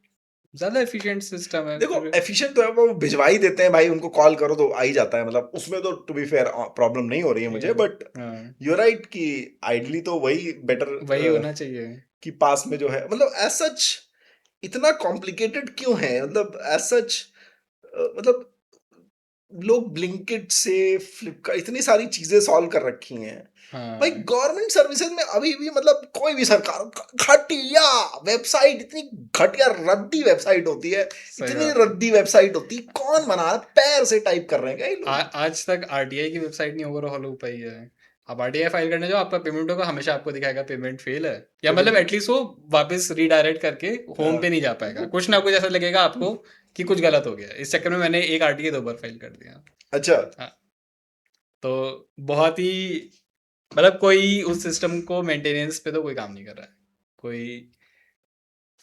ज्यादा एफिशिएंट सिस्टम है देखो फिर। एफिशिएंट तो है, वो भिजवा ही देते हैं भाई, उनको कॉल करो तो आ ही जाता है, मतलब उसमें तो टू बी फेयर प्रॉब्लम नहीं हो रही है मुझे, बट हाँ, यू राइट कि आइडली तो वही बेटर वही होना चाहिए। कि पास में जो है, मतलब एज सच इतना कॉम्प्लिकेटेड क्यों है? मतलब एज सच मतलब लोग ब्लिंकिट से, फ्लिपकार्ट, इतनी सारी चीजें सॉल्व कर रखी हैं भाई। हाँ, गवर्नमेंट सर्विसेज में अभी भी मतलब कोई भी सरकार, घटिया वेबसाइट, इतनी घटिया रद्दी वेबसाइट होती है, सही इतनी बात है। रद्दी वेबसाइट होती है, कौन बना रहा है? पैर से टाइप कर रहे हैं क्या ये लोग? आज तक आरटीआई की वेबसाइट नहीं ओवरऑल हो पाई है। आप आरटीआई फाइल करने जाओ, आपका पेमेंट होगा, हमेशा आपको दिखाएगा पेमेंट फेल है, या मतलब पेमेंट, एटलीस्ट वो वापस रीडायरेक्ट करके होम पे नहीं जा पाएगा, कुछ ना कुछ ऐसा लगेगा आपको कि कुछ गलत हो गया। इस चक्कर में मैंने एक आरटीआई 2 बार फाइल कर दिया। अच्छा हाँ। तो बहुत ही, मतलब कोई उस सिस्टम को मेंटेनेंस पे तो कोई काम नहीं कर रहा है, कोई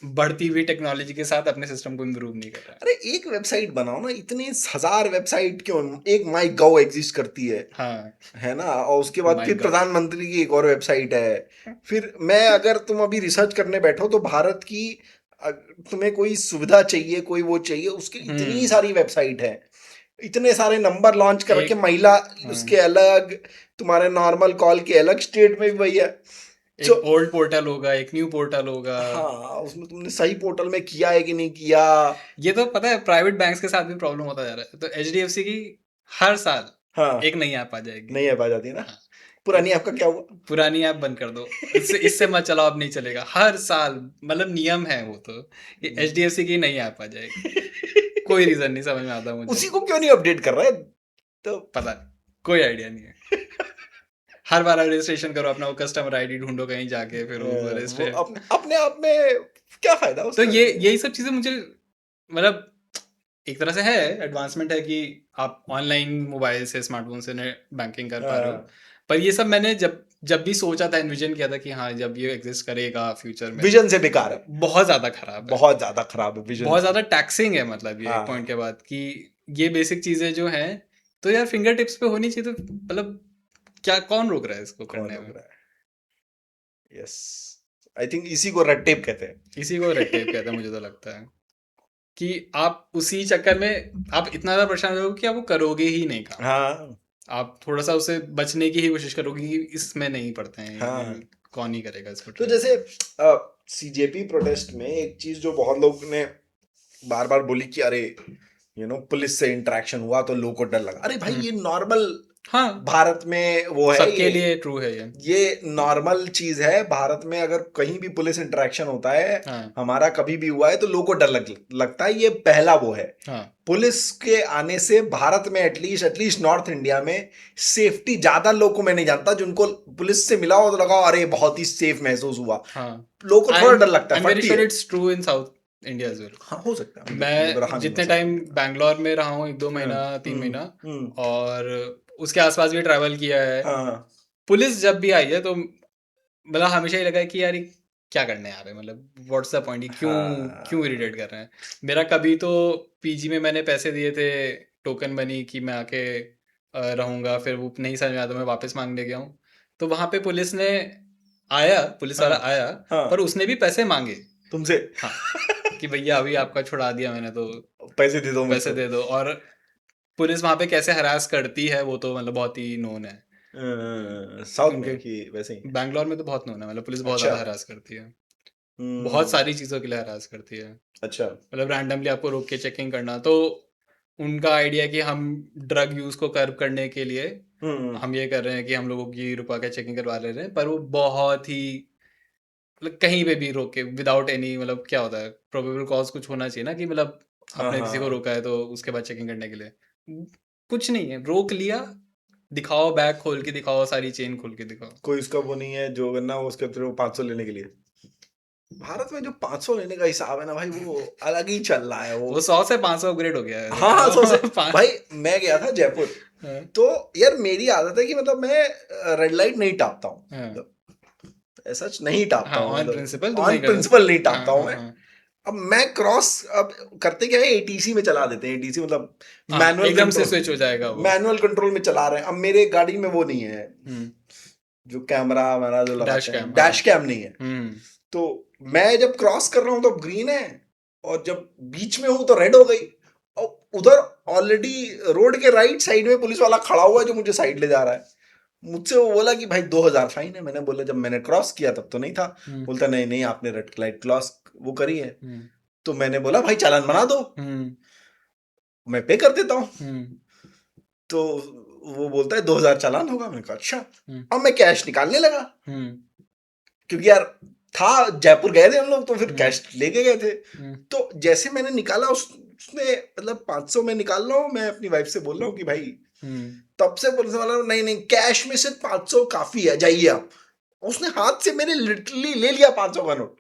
बढ़ती हुई टेक्नोलॉजी के साथ अपने सिस्टम को इम्प्रूव नहीं कर रहा अरे एक वेबसाइट बनाओ ना, इतने हजार वेबसाइट क्यों? एक माई गव एग्जिस्ट करती है। है ना, और उसके हाँ, बाद माई फिर गॉड। प्रधानमंत्री की एक और वेबसाइट है। फिर मैं अगर तुम अभी रिसर्च करने बैठो तो भारत की तुम्हें कोई सुविधा चाहिए, कोई वो चाहिए, उसकी इतनी हम्म सारी वेबसाइट है, इतने सारे नंबर लॉन्च कर रखे, एक महिला हाँ, उसके अलग, तुम्हारे नॉर्मल कॉल के अलग, स्टेट में भी वही है। एक तो ओल्ड पोर्टल होगा, एक न्यू पोर्टल होगा। हाँ, उसमें तुमने सही पोर्टल में किया है कि नहीं किया। ये तो पता है प्राइवेट बैंक्स के साथ भी प्रॉब्लम होता जा रहा है। तो एचडीएफसी की हर साल हाँ, एक नई ऐप आ जाएगी। नहीं है, आ जाती है ना। हाँ, पुरानी आपका क्या हुआ? पुरानी ऐप बंद कर दो, इससे इससे मत चलाओ, अब नहीं चलेगा। हर साल मतलब नियम है वो तो, कि एचडीएफसी की नई ऐप आ जाएगी। कोई रीजन नहीं समझ में आता मुझे। उसी को क्यों नहीं अपडेट कर रहा है? तो पता नहीं, कोई आइडिया नहीं है। हर बार रजिस्ट्रेशन करो अपना, वो कस्टमर आईडी ढूंढो कहीं जाके, फिर वो वो रजिस्ट्रेट। अपने अपने आप में क्या फायदा तो उसका? ये यही सब चीजें मुझे मतलब एक तरह से है एडवांसमेंट है कि आप ऑनलाइन मोबाइल से स्मार्टफोन से बैंकिंग कर पा रहे हो। पर ये सब मैंने जब जब भी सोचा था, एनविजन किया था कि हाँ जब ये एग्जिस्ट करेगा फ्यूचर में, विजन से बेकार है, बहुत ज़्यादा खराब है। बहुत ज्यादा खराब है विजन बहुत से। ज़्यादा टैक्सिंग है, मतलब ये एक पॉइंट हाँ, के बाद कि ये बेसिक चीज़ें जो हैं, तो यार फिंगर टिप्स पे होनी चाहिए। तो मतलब क्या, कौन रोक रहा है इसको कौन करने रोक में? रहा है? यस, आई थिंक इसी को रेड टेप कहते हैं। इसी को रेड टेप कहता है, मुझे तो लगता है कि आप उसी चक्कर में आप इतना ज़्यादा परेशान हो कि आप वो करोगे ही नहीं काम। हाँ, आप थोड़ा सा उससे बचने की ही कोशिश करोगे कि इसमें नहीं पड़ते हैं हाँ। कौन ही करेगा इसको तो ट्राई। जैसे सीजेपी प्रोटेस्ट में एक चीज जो बहुत लोग ने बार बार बोली कि अरे पुलिस से इंटरेक्शन हुआ तो लोगों को डर लगा। अरे भाई, हम्म, ये नॉर्मल हाँ, भारत में वो है, सबके लिए ट्रू है ये। ये नॉर्मल चीज है भारत में। अगर कहीं भी पुलिस इंटरेक्शन होता है, हाँ, हमारा कभी भी हुआ है, तो लोगों को डर लगता है। ये पहला वो है। हाँ, पुलिस के आने से भारत में एटलीस्ट नॉर्थ इंडिया में सेफ्टी ज्यादा, लोगों को मैं नहीं जानता जिनको पुलिस से मिला हो तो लगा अरे बहुत ही सेफ महसूस हुआ। हाँ। लोगों को आई थोड़ा एम डर लगता आई है, एम वेरी फटती श्योर है। It's true in South India as well. हाँ, हो सकता है, मुझे मैं रहा नहीं मैं जितने सब टाइम जानता। बैंगलोर में रहा हूँ, 1-2 महीना, 3 महीना, हम्म। और उसके आसपास भी ट्रैवल किया है, हाँ, पुलिस जब भी आई है तो मतलब हमेशा ही लगा है कि यार ये क्या करने आ रहे हैं, मतलब व्हाट्स द पॉइंट, क्यों क्यों इरिटेट हाँ। कर रहे हैं। मेरा कभी तो पीजी में मैंने पैसे दिए थे टोकन मनी कि मैं आके रहूंगा, फिर वो नहीं समझ में आया तो मैं वापस मांगने गया हूँ। तो वहां पे पुलिस वाला हाँ, आया, पर हाँ, उसने भी पैसे मांगे। तुमसे? हाँ, कि भैया अभी आपका छुड़ा दिया मैंने तो पैसे दे दो पैसे मुझको। दे दो। और पुलिस वहां पे कैसे हरास करती है वो तो मतलब बहुत ही नोन है। साउथ क्योंकि में कि वैसे ही? बैंगलोर में तो बहुत नोन है, मतलब पुलिस बहुत अच्छा। ज्यादा हरास करती है। बहुत हम्म। सारी चीज़ों के लिए हरास करती है। अच्छा। मतलब रैंडमली आपको रोक के चेकिंग करना, तो उनका आइडिया है कि हम ड्रग यूज़ को कर्ब करने के लिए हम्म। हम ये कर रहे हैं कि हम लोगों की रुका के चेकिंग करवा ले रहे हैं। पर वो बहुत ही मतलब कहीं पे भी रोक के विदाउट एनी, मतलब क्या होता है, प्रोबेबल कॉज कुछ होना चाहिए ना, कि मतलब हाँ, आपने किसी को हाँ। रोका है तो उसके बाद चेकिंग करने के लिए कुछ नहीं है। रोक लिया, दिखाओ, बैग खोल के दिखाओ, सारी चेन खोल के दिखाओ। कोई उसका वो नहीं है जो करना हो उसके थ्रू 500 लेने के लिए। भारत में जो 500 लेने का हिसाब है ना भाई, वो अलग ही चल रहा है वो। वो 100 से 500 अपग्रेड हो गया है, हाँ, हाँ, 100 से। तो भाई, पाँच। मैं गया था जयपुर, हाँ, तो यार मेरी आदत है कि मतलब मैं रेड लाइट नहीं टापता हूँ, हाँ, मतलब ऐसा नहीं टापता हाँ, हूँ, ऑन मतलब प्रिंसिपल तुम ऑन नहीं कर प्रिंसिपल नहीं सकते। हाँ, टापता हूँ हाँ, मैं। हाँ, अब मैं क्रॉस, अब करते क्या है, एटीसी में चला देते हैं। एटीसी मतलब हाँ, मैनुअल एकदम से कंट्रोल, स्विच हो जाएगा वो। मैनुअल कंट्रोल में चला रहे हैं। अब मेरे गाड़ी में वो नहीं है, हम्म, जो कैमरा वैमरा जो डैश लगाते हैं, कैम, हाँ। डैश कैम नहीं है। हम्म, तो मैं जब क्रॉस कर रहा हूँ तो ग्रीन है, और जब बीच में हूं तो रेड हो गई। और उधर ऑलरेडी रोड के राइट साइड में पुलिस वाला खड़ा हुआ है जो मुझे साइड ले जा रहा है। मुझसे वो बोला कि भाई 2000 फाइन है। मैंने बोला जब मैंने क्रॉस किया तब तो नहीं था। हम्म, बोलता नहीं नहीं, आपने रेड लाइट क्रॉस वो करी है। हम्म, तो मैंने बोला भाई चालान बना दो, हम्म, मैं पे कर देता हूँ। हम्म, तो वो बोलता है 2000 चालान होगा। मैंने कहा अच्छा। हम्म, अब मैं कैश निकालने लगा, हम्म, क्योंकि यार था, जयपुर गए थे हम लोग तो फिर हम्म, कैश लेके गए थे। हम्म, तो जैसे मैंने निकाला, उसने मतलब 500 में निकाल रहा हूँ, मैं अपनी वाइफ से बोल रहा हूँ कि भाई, हम्म, तब से पुलिस वाला नहीं नहीं, कैश में सिर्फ 500 काफी है, जाइए आप। उसने हाथ से मेरे लिटरली ले लिया 500 का नोट।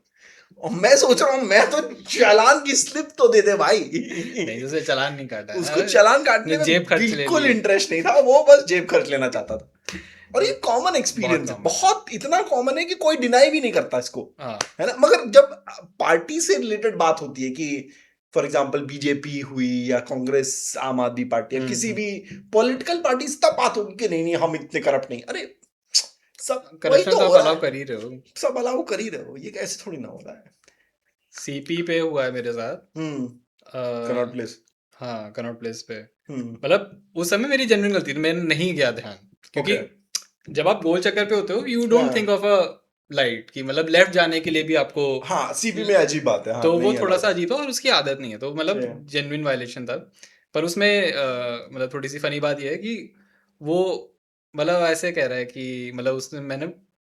और मैं सोच रहा हूँ मैं तो चालान की स्लिप तो दे दे नहीं, भाई। उसे चालान नहीं काटा है उसको ना, चालान काटने उसने में जेब खर्च ले बिल्कुल लिए। इंटरेस्ट नहीं था, वो बस जेब खर्च लेना चाहता था। और ये कॉमन बहुत एक्सपीरियंस है, कॉमन है। बहुत इतना कॉमन है कि कोई डिनाई भी नहीं करता इसको, हाँ, है ना। मगर जब पार्टी से रिलेटेड बात होती है कि फॉर एग्जांपल बीजेपी हुई या कांग्रेस, आम आदमी पार्टी या किसी हम्म, भी पॉलिटिकल पार्टी, तब बात होगी कि नहीं नहीं हम इतने करप्ट नहीं। अरे सब वही करप्शन तो तो हो आप रहा अलाउ है, कर ही रहे हो। सब अलाउ कर ही रहे हो, ये कैसे थोड़ी ना हो रहा है। सीपी पे हुआ है मेरे साथ। Connaught place. हाँ, कनॉट प्लेस पे। हम्म। मतलब उस समय मेरी जेन्युइन गलती थी, मैंने नहीं किया ध्यान, क्योंकि ओके। जब आप गोल चक्कर पे होते हो यू डोंट थिंक हाँ ऑफ अ लाइट, कि मतलब लेफ्ट जाने के लिए भी आपको, हाँ, सीपी में अजीब बात है, हाँ तो वो नहीं थोड़ा अलाउड सा है। अजीब था और उसकी आदत नहीं है, तो मतलब Same. जेन्युइन वायलेशन था। पर उसमें मतलब थोड़ी सी फनी बात ये है कि वो मतलब ऐसे कह रहा है कि मतलब उसने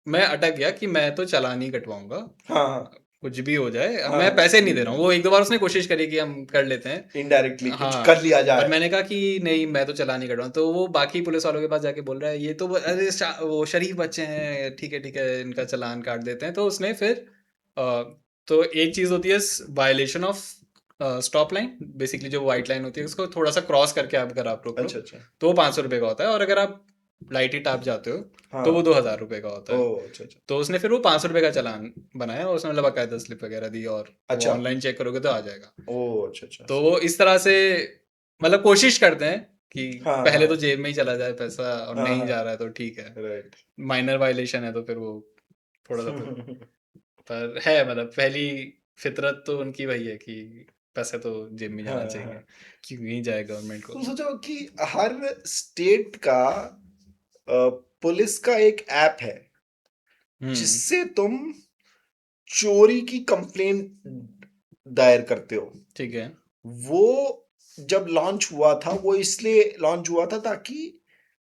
मैं अटक गया कि मैं तो चालान ही कटवाऊंगा, हाँ हाँ कुछ भी हो जाए, अब मैं हाँ, पैसे नहीं दे रहा हूँ। वो एक दो बार उसने कोशिश करी कि हम कर लेते हैं, इनडायरेक्टली कुछ हाँ, कर लिया पर जाए। मैंने कहा कि नहीं, मैं तो चालान नहीं कटवाऊँ। तो वो बाकी पुलिस वालों के पास जाके बोल रहा है ये तो अरे वो शरीफ बच्चे हैं, ठीक है इनका चालान काट देते हैं। तो उसने फिर तो एक चीज़ होती है violation of stop line, basically जो वाइट लाइन होती है उसको थोड़ा सा क्रॉस करके आप अगर आप रोक लो अच्छा अच्छा। तो वो 500 रुपये का होता है, और अगर आप लाइट ही टाप जाते हो तो वो हाँ। 2000 रुपये का होता ओ है। अच्छा अच्छा। तो उसने फिर वो 500 रुपये का चालान बनाया और उसने मतलब बाकायदा स्लिप वगैरह दी, और वो अच्छा। ऑनलाइन चेक करोगे तो आ जाएगा। ओ अच्छा अच्छा। तो वो इस तरह से मतलब कोशिश करते हैं कि हाँ पहले तो हाँ जेब में ही चला जाए पैसा, और हाँ नहीं हाँ। जा रहा है तो ठीक है, राइट। माइनर वायलेशन है तो फिर वो थोड़ा सा तो, पर है मतलब पहली फितरत तो उनकी वही है कि पैसे तो जेब में हाँ जाना चाहिए, हाँ। क्यों नहीं जाए गवर्नमेंट को। तुम सोचो कि हर स्टेट का पुलिस का एक ऐप है हम्म। जिससे तुम चोरी की कंप्लेंट दायर करते हो। ठीक है। वो जब लॉन्च हुआ था, वो इसलिए लॉन्च हुआ था ताकि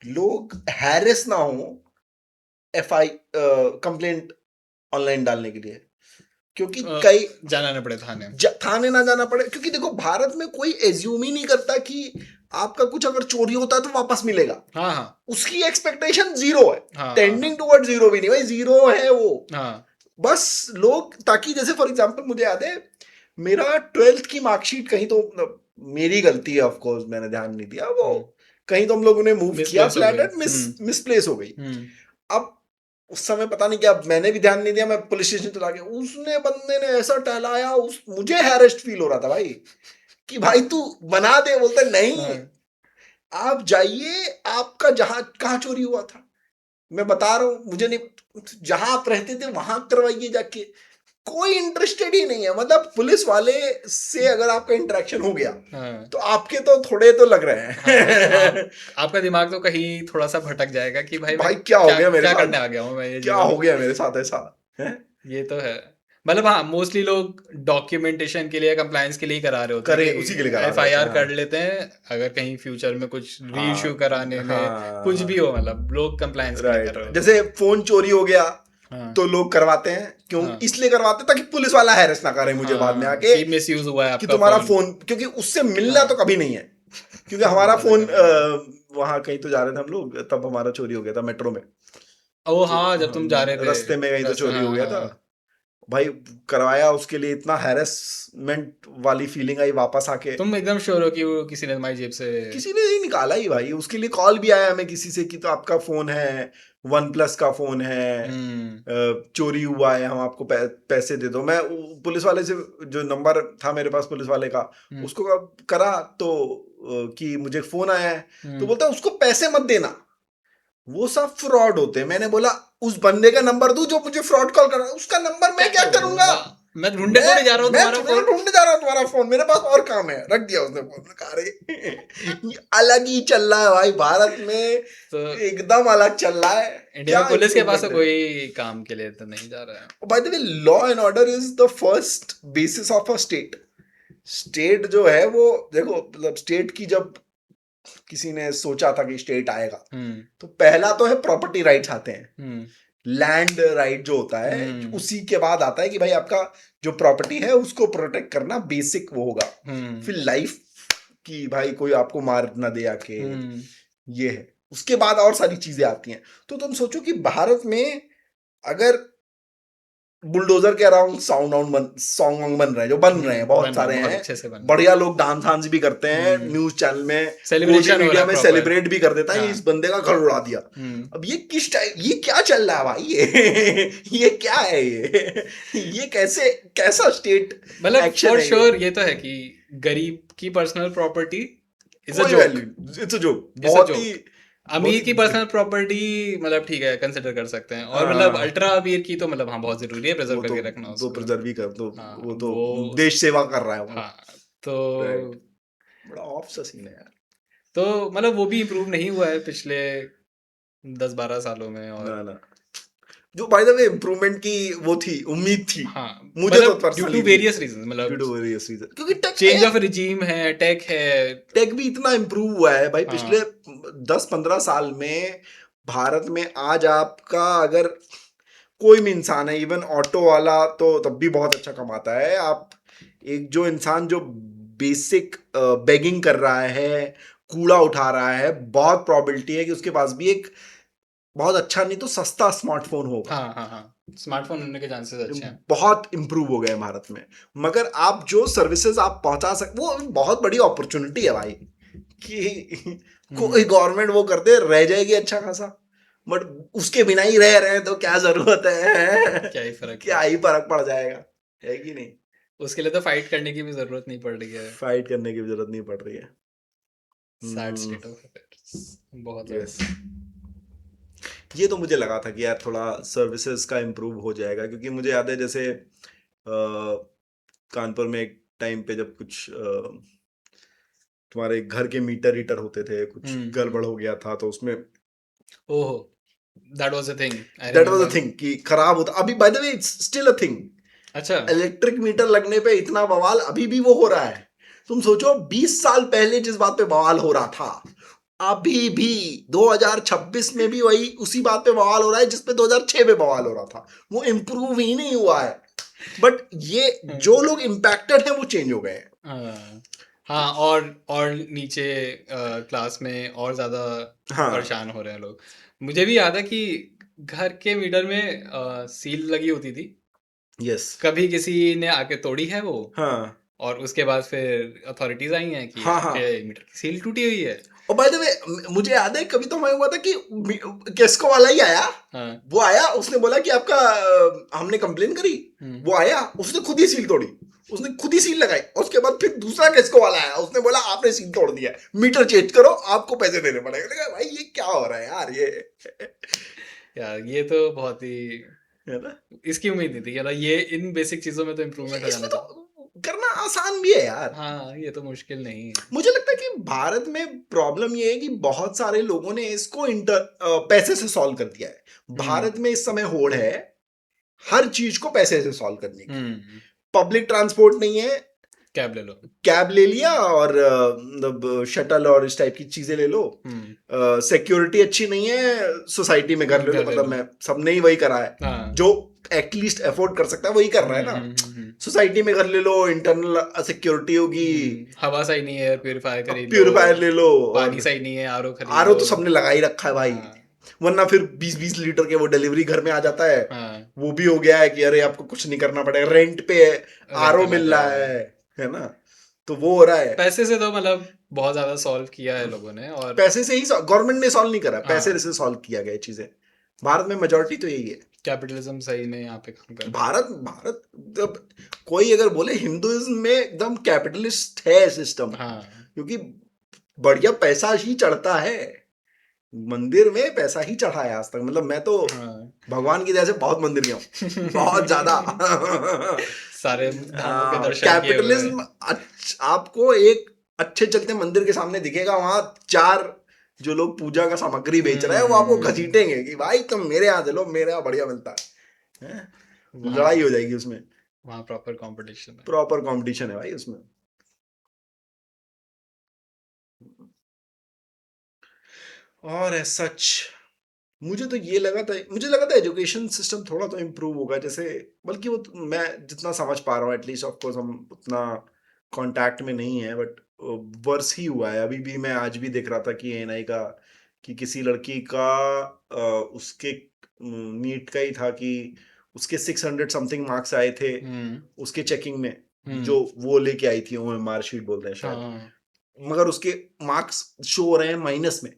लोग हैरेस ना हो एफ आई कंप्लेंट ऑनलाइन डालने के लिए, क्योंकि कई जाना ना पड़े थाने। थाने ना जाना पड़े, क्योंकि देखो भारत में कोई एज्यूम ही नहीं करता कि आपका कुछ अगर चोरी होता है तो वापस मिलेगा। हाँ हाँ उसकी एक्सपेक्टेशन जीरो है, हाँ टेंडिंग टुवर्ड जीरो भी नहीं भाई, जीरो है वो। हाँ बस लोग, ताकि जैसे फॉर एग्जांपल मुझे याद है मेरा 12th की मार्कशीट कहीं तो, मेरी गलती है ऑफ कोर्स, मैंने ध्यान नहीं दिया वो, कहीं तो हम लोगों ने मूव किया मिसप्लेस हो फ्लैट गई। एंड मिसप्लेस हो गई। हम्म। अब उस समय पता नहीं क्या, मैंने भी ध्यान नहीं दिया, मैं पुलिस स्टेशन चला गया, उसने बंदे ने ऐसा टहलाया, उस मुझे हैरेस्ट फील हो रहा था भाई कि भाई तू बना दे, बोलते नहीं, हाँ, आप जाइए, आपका जहां कहाँ चोरी हुआ था मैं बता रहा हूँ, मुझे नहीं, जहां आप रहते थे वहां करवाइए जाके, कोई इंटरेस्टेड ही नहीं है। मतलब पुलिस वाले से अगर आपका इंटरेक्शन हो गया हाँ, तो आपके तो थोड़े तो लग रहे हाँ, हैं। आपका दिमाग तो कहीं थोड़ा सा भटक जाएगा कि कि भाई मैं भाई क्या हो क्या गया मेरे क्या साथ, करने आ गया हूँ मैं ये क्या जीवन हो में। गया मेरे साथ ऐसा है। ये तो है। मतलब हाँ, मोस्टली लोग डॉक्यूमेंटेशन के लिए, कंप्लायंस के लिए ही करा रहे होते हैं करे उसी के लिए कि करा रहे होते हैं, एफआईआर कर हाँ लेते हैं, अगर कहीं फ्यूचर में कुछ री इशू हाँ कराने में हाँ कुछ भी हाँ। हो, मतलब लोग कंप्लायंस के लिए कर राइट रहे राइट, होते हैं। जैसे फोन चोरी हो गया हाँ तो लोग करवाते हैं, क्यों हाँ इसलिए करवाते हैं ताकि पुलिस वाला हैरेस ना करे मुझे बाद में हाँ, आके कि मिस यूज हुआ है कि आपका तुम्हारा फोन। फोन, क्योंकि उससे मिलना तो हाँ। कभी नहीं है, क्योंकि हमारा मिलना तो फोन कभी नहीं है। वहां कहीं तो जा रहे थे हम लोग, तब हमारा चोरी हो गया था मेट्रो में। ओ तो हाँ, जब तुम जा रहे हम थे रास्ते में कहीं तो चोरी हाँ हो गया था हाँ। भाई, करवाया, उसके लिए इतना हैरेसमेंट वाली फीलिंग आई वापस आके। तुम एकदम श्योर हो कि वो किसी ने तुम्हारी जेब से। किसी ने ही निकाला ही भाई, उसके लिए कॉल भी आया हमें किसी से कि तो आपका फोन है, वन प्लस का फोन है, हम्म। चोरी हुआ है, हम आपको पैसे दे दो। मैं पुलिस वाले से, जो नंबर था मेरे पास पुलिस वाले का, हम्म। उसको करा तो कि मुझे फोन आया है, तो हम्म। बोलता है उसको पैसे मत देना, वो सब फ्रॉड होते हैं। मैंने बोला उस बंदे का नंबर दूं जो मुझे फ्रॉड कॉल कर रहा है, उसका नंबर क्या मैं क्या करूंगा, करूंगा, मैं ढूंढने मैं थोड़ी जा रहा हूँ मैं तुम्हारा थोड़ी ना फोन। ढूंढने जा रहा हूँ तुम्हारा फोन, मेरे पास और काम है, रख दिया उसने फोन। कहा अरे ये अलग ही चल रहा है भाई भारत में, तो एकदम अलग चल रहा है। इंडिया क्या में पुलिस के पास तो इम्प्रूवमेंट है। कोई काम के लिए तो नहीं जा रहा है। By the way, law and order is the first basis of a state. State जो है वो, देखो मतलब स्टेट की जब किसी ने सोचा था कि स्टेट आएगा, हम्म। तो पहला तो है प्रॉपर्टी राइट्स आते हैं, हम्म। लैंड राइट जो होता है, हम्म। उसी के बाद आता है कि भाई आपका जो प्रॉपर्टी है उसको प्रोटेक्ट करना बेसिक वो होगा। हम्म। फिर लाइफ की, भाई कोई आपको मार ना दे आके, हम्म। ये है। उसके बाद और सारी चीजें आती हैं। तो तुम सोचो कि भारत में अगर बुलडोजर के अराउंड सॉन्ग बन रहे हैं, जो बन रहे हैं, बहुत बन रहा है, सारे बहुत हैं, अच्छे से बन रहा है। बढ़िया लोग डांस वांस भी करते हैं, हम्म। न्यूज चैनल में कोई भी सेलिब्रेशन हो रहा मीडिया है में प्रॉपर। सेलिब्रेट भी कर देता है, हाँ। ये इस बंदे का घर उड़ा दिया। हम्म। अब ये किस टाइप, ये क्या चल रहा है भाई, ये क्या है ये कैसे, कैसा स्टेट मतलब एक्शन फॉर है ये। श्योर ये तो है कि गरीब की पर्सनल प्रॉपर्टी इज अ कोई joke. Value, it's a joke, is a बहुत ही जोक। अमीर ही की पर्सनल प्रॉपर्टी मतलब ठीक है कंसिडर कर सकते हैं, और मतलब हाँ, अल्ट्रा अमीर की तो मतलब हाँ बहुत जरूरी है प्रिजर्व वो करके रखना तो उसको। प्रिजर्व ही कर तो, हाँ वो तो वो देश सेवा कर रहा है वो। हाँ तो राइट। बड़ा ऑफ सा सीन है यार। तो मतलब वो भी इम्प्रूव नहीं हुआ है पिछले 10-12 सालों में। और ना ना, जो बाय द वे इम्प्रूवमेंट की वो थी, उम्मीद थी, हाँ मुझे तो मतलब ड्यू टू पर्सनली थी, वेरियस रीजन, ड्यू मतलब टू वेरियस रीजन, क्योंकि टेक चेंज ऑफ यार, रिजीम है, टेक है। टेक भी इतना इम्प्रूव हुआ है भाई पिछले हाँ 10-15 साल में। भारत में आज आपका अगर कोई भी इंसान है, इवन ऑटो वाला तो तब भी बहुत अच्छा कमाता है। आप एक जो इंसान जो बेसिक बेगिंग कर रहा है, कूड़ा उठा रहा है, बहुत प्रोबेबिलिटी है कि उसके पास भी एक बहुत अच्छा नहीं तो सस्ता स्मार्टफोन होगा। हाँ हाँ हाँ स्मार्टफोन होने के चांसेस अच्छे हैं। बहुत इंप्रूव हो गए हैं भारत में। मगर आप जो सर्विसेज आप पहुंचा सकते, वो बहुत बड़ी अपॉर्चुनिटी है भाई, कि कोई गवर्नमेंट वो कर दे रह जाएगी अच्छा खासा, बट उसके बिना ही रह रहे हैं तो क्या जरूरत है। क्या ही फर्क क्या ही पड़ता है, फर्क पड़ जाएगा, है कि नहीं। उसके लिए तो फाइट करने की भी जरूरत नहीं पड़ रही है। फाइट करने की भी जरूरत नहीं पड़ रही है। सैड स्टेट ऑफ अफेयर्स बहुत यस, ज्यादा। ये तो मुझे लगा था कि यार थोड़ा सर्विसेज का इम्प्रूव हो जाएगा, क्योंकि मुझे याद है जैसे कानपुर में एक टाइम पे जब कुछ तुम्हारे घर के मीटर हीटर होते थे, कुछ गड़बड़ हो गया था तो उसमें ओहो that was a thing, I that was a remember. Thing कि खराब होता। अभी bye the way it's still a thing, अच्छा। इलेक्ट्रिक मीटर लगने पे इतना बवाल अभी भी वो हो रहा है। तुम सोचो 20 साल पहले जिस बात पे बवाल हो रहा था, अभी भी 2026 में भी वही उसी बात पे बवाल हो रहा है जिस पे 2006 में बवाल हो रहा था। वो इम्प्रूव ही नहीं हुआ है। बट ये जो लोग इम्पैक्टेड हैं वो चेंज हो गए हैं। हाँ हाँ और नीचे क्लास में और ज़्यादा हाँ। परेशान हो रहे हैं लोग। मुझे भी याद है कि घर के मीटर में सील लगी होती थी, यस। कभी किसी ने आके तोड़ी है वो, हाँ और उसके बाद फिर अथॉरिटीज आई हैं कि हाँ हाँ। आपके मीटर की सील टूटी हुई है। और बाय द वे मुझे याद है कभी तो हमें हुआ था कि केस्को वाला ही आया, हाँ वो आया, उसने बोला कि आपका हमने कंप्लेन करी, वो आया, उसने खुद ही सील तोड़ी, उसने खुद ही सील लगाई। और उसके बाद फिर दूसरा केस्को वाला आया, उसने बोला आपने सील तोड़ दिया, मीटर चेंज करो, आपको पैसे देने पड़ेंगे। मैंने कहा, भाई ये क्या हो रहा है यार, ये यार ये तो बहुत ही, है ना। इसकी उम्मीद नहीं थी यार, ये इन बेसिक चीज़ों में तो इम्प्रूवमेंट हो जाना इसमें तो चाहिए। करना आसान भी है यार। हाँ ये तो मुश्किल नहीं है। मुझे लगता है कि भारत में प्रॉब्लम ये है कि बहुत सारे लोगों ने इसको पैसे से सॉल्व कर दिया है। भारत में इस समय होड़ है हर चीज को पैसे से सॉल्व करने की। पब्लिक ट्रांसपोर्ट नहीं है, कैब ले लो। कैब ले लिया, और मतलब शटल और इस टाइप की चीजें ले लो। सिक्योरिटी अच्छी नहीं है, सोसाइटी में घर ले लो, घर ले मतलब लो। मैं सबने ही वही करा है, हाँ जो एटलीस्ट अफोर्ड कर सकता है वही कर रहा है ना। सोसाइटी में घर ले लो, इंटरनल सिक्योरिटी होगी, हवा सही नहीं है, एयर प्योरीफायर खरीद लो, प्यूरिफायर ले लो, पानी और सही नहीं है, आरओ खरीद आरओ लो। तो सबने लगा ही रखा है भाई। हाँ वरना फिर 20-20 लीटर के वो डिलीवरी घर में आ जाता है। हाँ वो भी हो गया है कि अरे आपको कुछ नहीं करना पड़ेगा, रेंट पे आरओ रेंटल आ मिल रहा जाएगा। है ना। तो वो हो रहा है। पैसे से तो मतलब बहुत ज्यादा सॉल्व किया है लोगों ने। और पैसे से ही गवर्नमेंट ने सॉल्व नहीं करा, पैसे हाँ से सॉल्व किया गया चीजें। भारत में मेजोरिटी तो यही है। कैपिटलिज्म सही में यहाँ पे काम कर रहा है। भारत भारत जब कोई अगर बोले हिंदुइज्म में एकदम कैपिटलिस्ट है सिस्टम, हाँ क्योंकि बढ़िया पैसा ही चढ़ता है। मंदिर में पैसा ही चढ़ा है आज तक, मतलब मैं तो हाँ भगवान की दया से बहुत मंदिर गया हूँ, बहुत ज्यादा। सारे धामों के दर्शन किए हुए हैं। कैपिटलिज्म आपको एक अच्छे चलते मंदिर के सामने दिखेगा, वहां चार जो लोग पूजा का सामग्री बेच रहे हैं वो आपको घसीटेंगे कि भाई तुम मेरे यहाँ चलो, मेरे यहाँ बढ़िया मिलता है? वहाँ लड़ाई हो जाएगी उसमें। वहाँ प्रॉपर कंपटीशन है। प्रॉपर कंपटीशन है भाई उसमें। और एज सच मुझे लगा था एजुकेशन सिस्टम थोड़ा तो इम्प्रूव होगा, जैसे बल्कि वो मैं जितना समझ पा रहा हूँ, एटलीस्ट ऑफ कोर्स हम उतना कांटेक्ट में नहीं है, बट वर्स ही हुआ है। अभी भी मैं आज भी देख रहा था कि एएनआई का, कि किसी लड़की का उसके नीट का ही था कि उसके 600 समथिंग मार्क्स आए थे उसके चेकिंग में, जो वो लेके आई थी, ओएमआर शीट बोलते हैं शायद, हाँ मगर उसके मार्क्स शो हो रहे हैं माइनस में।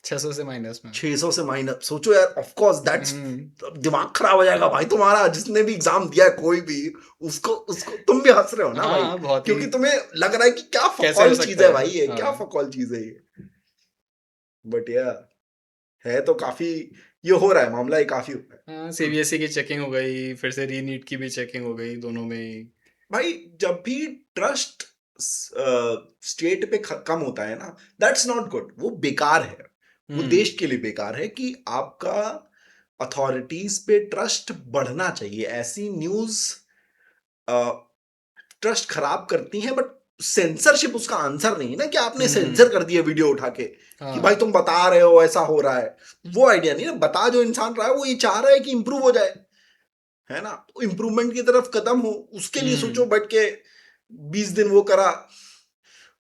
600 से माइनस में। 600 से माइनस, सोचो यार, ऑफ कोर्स दैट्स, हम्म, दिमाग खराब हो जाएगा भाई तुम्हारा, जिसने भी एग्जाम दिया है कोई भी, उसको उसको तुम भी हंस रहे हो ना भाई, हाँ बहुत ही, क्योंकि तुम्हें लग रहा है कि क्या कैसे हो फकौल चीज सकता है है। भाई, ये क्या हाँ फकौल चीज है ये। बट या है तो काफी, ये हो रहा है मामला, ये काफी हो रहा है। हाँ, सीबीएसई की चेकिंग हो गई, फिर से रीनीट की भी चेकिंग हो गई, दोनों में ही। भाई जब भी ट्रस्ट स्टेट पे कम होता है ना, दैट्स नॉट गुड, वो बेकार है, वो देश के लिए बेकार है। कि आपका अथॉरिटीज पे ट्रस्ट बढ़ना चाहिए। ऐसी न्यूज ट्रस्ट खराब करती हैं, बट सेंसरशिप उसका आंसर नहीं है ना, कि आपने सेंसर कर दिया वीडियो उठा के कि भाई हाँ, तुम बता रहे हो ऐसा हो रहा है। वो आइडिया नहीं ना, बता जो इंसान रहा है वो ये चाह रहा है कि इंप्रूव हो जाए, है ना, तो इम्प्रूवमेंट की तरफ कदम हो, उसके लिए सोचो बैठ के। 20 दिन वो करा।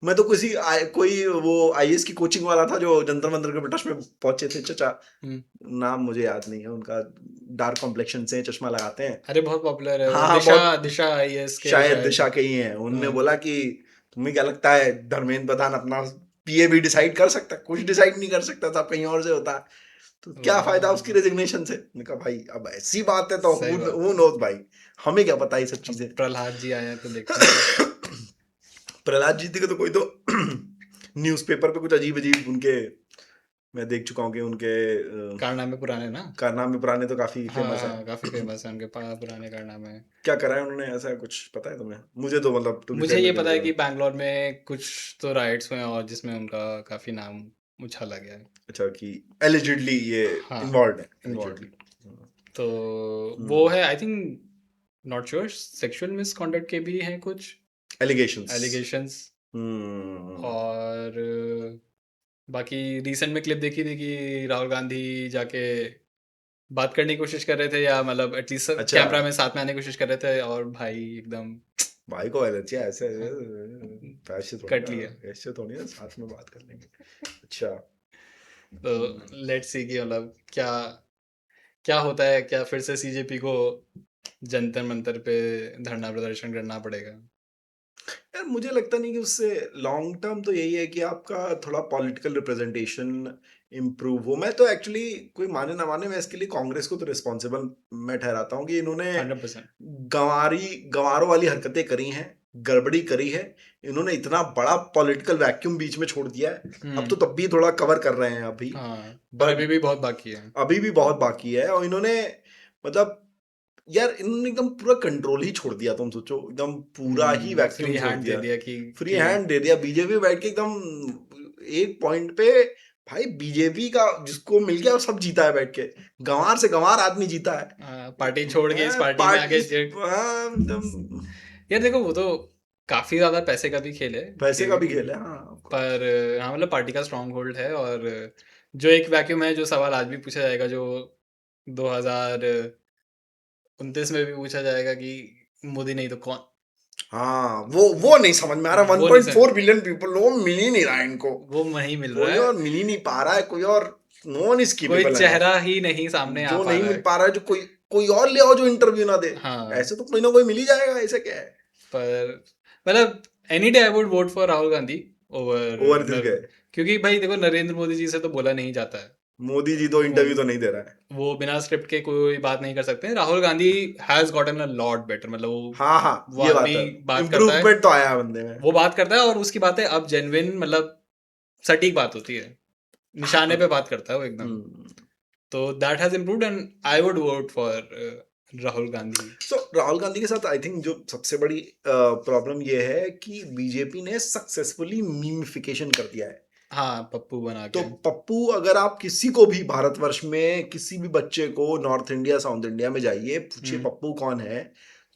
मैं तो कोई वो आईएएस की कोचिंग वाला था जो जंतर मंतर के ब्रिटिश में पहुंचे थे चचा, नाम मुझे याद नहीं है उनका, डार्क कॉम्प्लेक्शन से, चश्मा लगाते हैं। अरे बहुत पॉपुलर है वो, हाँ हाँ, दिशा बहुत, दिशा आईएएस के शायद शायद। दिशा के ही हैं। उनने हाँ, बोला कि तुम्हें क्या लगता है धर्मेंद्र प्रधान अपना पीए भी डिसाइड कर सकता है? कुछ डिसाइड नहीं कर सकता था, कहीं और से होता है, तो क्या फायदा उसकी हाँ, रेजिग्नेशन से। मैंने कहा भाई अब ऐसी बात है तो सही बात हु है। नोज भाई, हमें क्या पता ये सब अब चीजें। प्रहलाद जी आए हैं तो देखते हैं। प्रहलाद जी के तो कोई तो न्यूज़पेपर पे कुछ अजीब अजीब उनके, मैं देख चुका हूँ कि उनके कारनामे पुराने ना। कारनामे पुराने तो काफी हाँ फेमस है। हाँ, काफी फेमस है उनके पुराने कारनामे। क्या करा है उन्होंने ऐसा, कुछ पता है तुम्हें? मुझे तो मतलब टू बी मुझे फेयर ये मुझे नहीं पता है पता। कि बैंगलोर में कुछ तो राइट्स हुए हैं और जिसमें उनका काफी नाम उछाला गया है। अच्छा, कि एलिजिडली ये हाँ, इन्वॉल्व है, इन्वॉल्व। एलिजिडली। तो वो है, I think, not sure, sexual misconduct के भी हैं कुछ एलिगेशंस। एलिगेशंस। हम्म। और बाकी रिसेंट में क्लिप देखी थी कि राहुल गांधी जाके बात करने की कोशिश कर रहे थे, या मतलब एटलीस्ट अच्छा, कैमरा में साथ में आने की कोशिश कर रहे थे, और भाई एकदम भाई को एलर्जी है ऐसे? हाँ, ऐसे थोड़ी कट ना, लिया। ऐसे थोड़ी ना साथ में बात कर लेंगे। अच्छा। तो लेट्स सी कि मतलब क्या क्या होता है, क्या फिर से सीजेपी को जंतर मंतर पे धरना प्रदर्शन करना पड़ेगा। यार मुझे लगता नहीं कि उससे लॉन्ग टर्म तो यही है कि आपका थोड़ा पॉलिटिकल रिप्रेजेंटेशन इम्प्रूव हो। मैं तो एक्चुअली, कोई माने ना माने, मैं इसके लिए कांग्रेस को तो रिस्पॉन्सिबल मैं ठहराता हूँ कि इन्होंने 100%। गंवारों वाली हरकतें करी हैं, गड़बड़ी करी है। इन्होंने इतना बड़ा पॉलिटिकल वैक्यूम बीच में छोड़ दिया है। अब तो तब भी थोड़ा कवर कर रहे हैं अभी, हाँ, पर बट अभी भी बहुत बाकी है। अभी भी बहुत बाकी है। और इन्होंने, मतलब यार इन्होंने एकदम पूरा कंट्रोल ही छोड़ दिया। तुम सोचो, एकदम पूरा ही वैक्यूम फ्री छोड़ हैंड दे दिया, दिया फ्री कि हैंड दे दिया। बीजेपी बैठ के एकदम एक पॉइंट पे, भाई बीजेपी का जिसको मिल गया वो सब जीता है बैठ के। गंवार से गंवार आदमी जीता है। पार्टी छोड़ के इस पार्टी में पार्टी, आके एकदम यार देखो, वो तो काफी ज्यादा पैसे का भी खेल है पैसे कि का भी खेल है, हाँ of course। पर हाँ, मतलब पार्टी का स्ट्रॉन्ग होल्ड है। और जो एक वैक्यूम है, जो सवाल आज भी पूछा जाएगा, जो 2029 में भी पूछा जाएगा कि मोदी नहीं तो कौन। हाँ, वो नहीं समझ में आ रहा। वो नहीं सर, 1.4 बिलियन पीपल, वो मिल ही नहीं रहा है इनको। वो नहीं मिल रहा कोई है। और मिल ही नहीं पा रहा है, कोई और, नो वन इज कोई केपेबल एनफ। चेहरा ही नहीं सामने आ जो पा नहीं रहा मिल है। पा रहा है, जो कोई कोई और ले आओ जो इंटरव्यू ना दे। हाँ, ऐसे तो कोई ना कोई मिल ही जाएगा, ऐसे क्या है। पर मतलब any day I would vote for Rahul Gandhi over this over. गए। क्योंकि भाई देखो, नरेंद्र मोदी जी से तो बोला नहीं जाता है। मोदी जी तो वो इंटरव्यू तो नहीं दे रहा है। वो बिना स्क्रिप्ट के कोई बात नहीं कर सकते हैं। Rahul Gandhi has gotten a lot better, मतलब हाँ हाँ, वो ये बात आदमी है। बात करता है, इम्प्रूवमेंट तो आया है बंदे में। वो बात करता है, और उसकी बातें अब जेन्युइन, मतलब सटीक बात होती है, निशाने पे बात करता है वो एकदम। हम्म। तो that has improved and I would vote for Rahul Gandhi. So Rahul Gandhi के साथ आई थिंक जो सबसे बड़ी प्रॉब्लम ये है कि बीजेपी ने सक्सेसफुली मीमिफिकेशन कर दिया है। हाँ, पप्पू बना तो के। पप्पू, अगर आप किसी को भी भारतवर्ष में किसी भी बच्चे को नॉर्थ इंडिया साउथ इंडिया में जाइए, पूछिए हम्म पप्पू कौन है,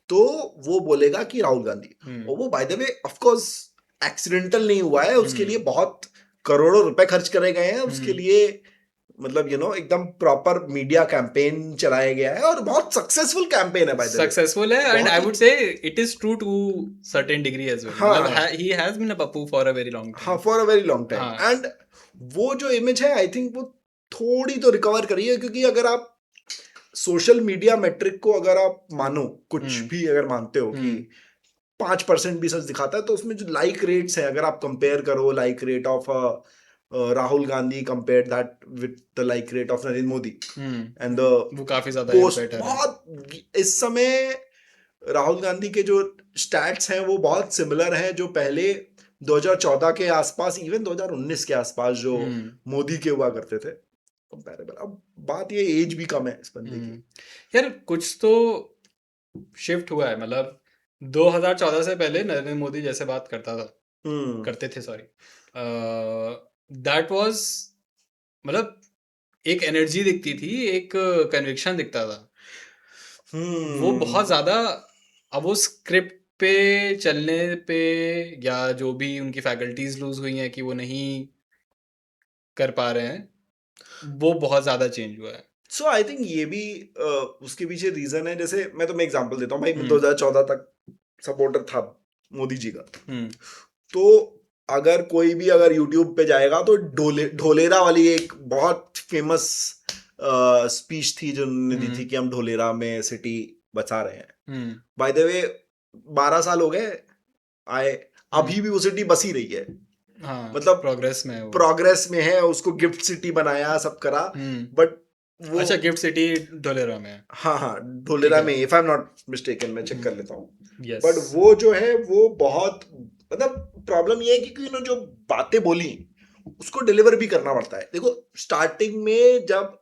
तो वो बोलेगा कि राहुल गांधी। हम्म और वो bye the way of course accidental नहीं हुआ है, उसके लिए हम्म बहुत करोड़ों रुपए खर्च करे गए हैं उसके हम्म लिए। मतलब एकदम प्रॉपर मीडिया कैंपेन चलाया गया है, और बहुत सक्सेसफुल कैंपेन है बाय द वे। सक्सेसफुल है, एंड बहुत I he, would say it is true to certain degree as well. हाँ मतलब हाँ he has been a Pappu for a very long हाँ, time. For a very long time. हाँ। And वो जो image है आई थिंक वो थोड़ी तो रिकवर करी है, क्योंकि अगर आप सोशल मीडिया मेट्रिक को अगर आप मानो, कुछ हम्म भी अगर मानते हो कि हम्म 5% भी सच दिखाता है, तो उसमें जो लाइक रेट्स है, अगर आप कंपेयर करो like rate of Rahul Gandhi compare that with the like rate of Narendra Modi and the वो काफी ज्यादा पोस्ट, बेटर है। बहुत इस समय राहुल गांधी के जो स्टैट्स हैं वो बहुत सिमिलर हैं जो पहले 2014 के आसपास, इवन 2019 के आसपास जो हम्म मोदी के हुआ करते थे कंपैरेबल। अब बात ये एज भी कम है इस बंदे की। यार कुछ तो शिफ्ट हुआ है, मतलब 2014 से पहले नरेंद्र मोदी जैसे बात करता था, हम्म करते थे, सॉरी, दैट वाज, मतलब एक एनर्जी दिखती थी, एक कन्विक्शन दिखता था, वो बहुत हम्म ज़्यादा। अब वो स्क्रिप्ट पे चलने पे, या जो भी उनकी फैकल्टीज लूज हुई हैं कि वो नहीं कर पा रहे हैं, वो बहुत ज़्यादा चेंज हुआ है। सो आई थिंक ये भी उसके पीछे रीजन है। जैसे मैं तुम्हें एग्जांपल देता हूँ भाई, मैं हम्म 2014 तक सपोर्टर था मोदी जी का। हम्म तो अगर कोई भी अगर यूट्यूब पे जाएगा तो ढोलेरा वाली एक बहुत फेमस स्पीच थी जो उन्होंने दी थी हम्म कि हम ढोलेरा में सिटी बचा रहे हैं। हम्म बाय द वे 12 साल हो गए आए, हम्म, अभी भी वो सिटी बस ही रही है। हाँ, मतलब प्रोग्रेस में है वो। प्रोग्रेस में है, उसको गिफ्ट सिटी बनाया, सब करा, हम्म बट वो, अच्छा, गिफ्ट सिटी ढोलेरा में है। हाँ हाँ, ठीक ढोलेरा है। में, if I am not mistaken, मैं चेक कर लेता हूँ। यस। बट वो जो है वो बहुत, मतलब प्रॉब्लम ये है कि उन्होंने जो बातें बोली उसको डिलीवर भी करना पड़ता है। देखो स्टार्टिंग में जब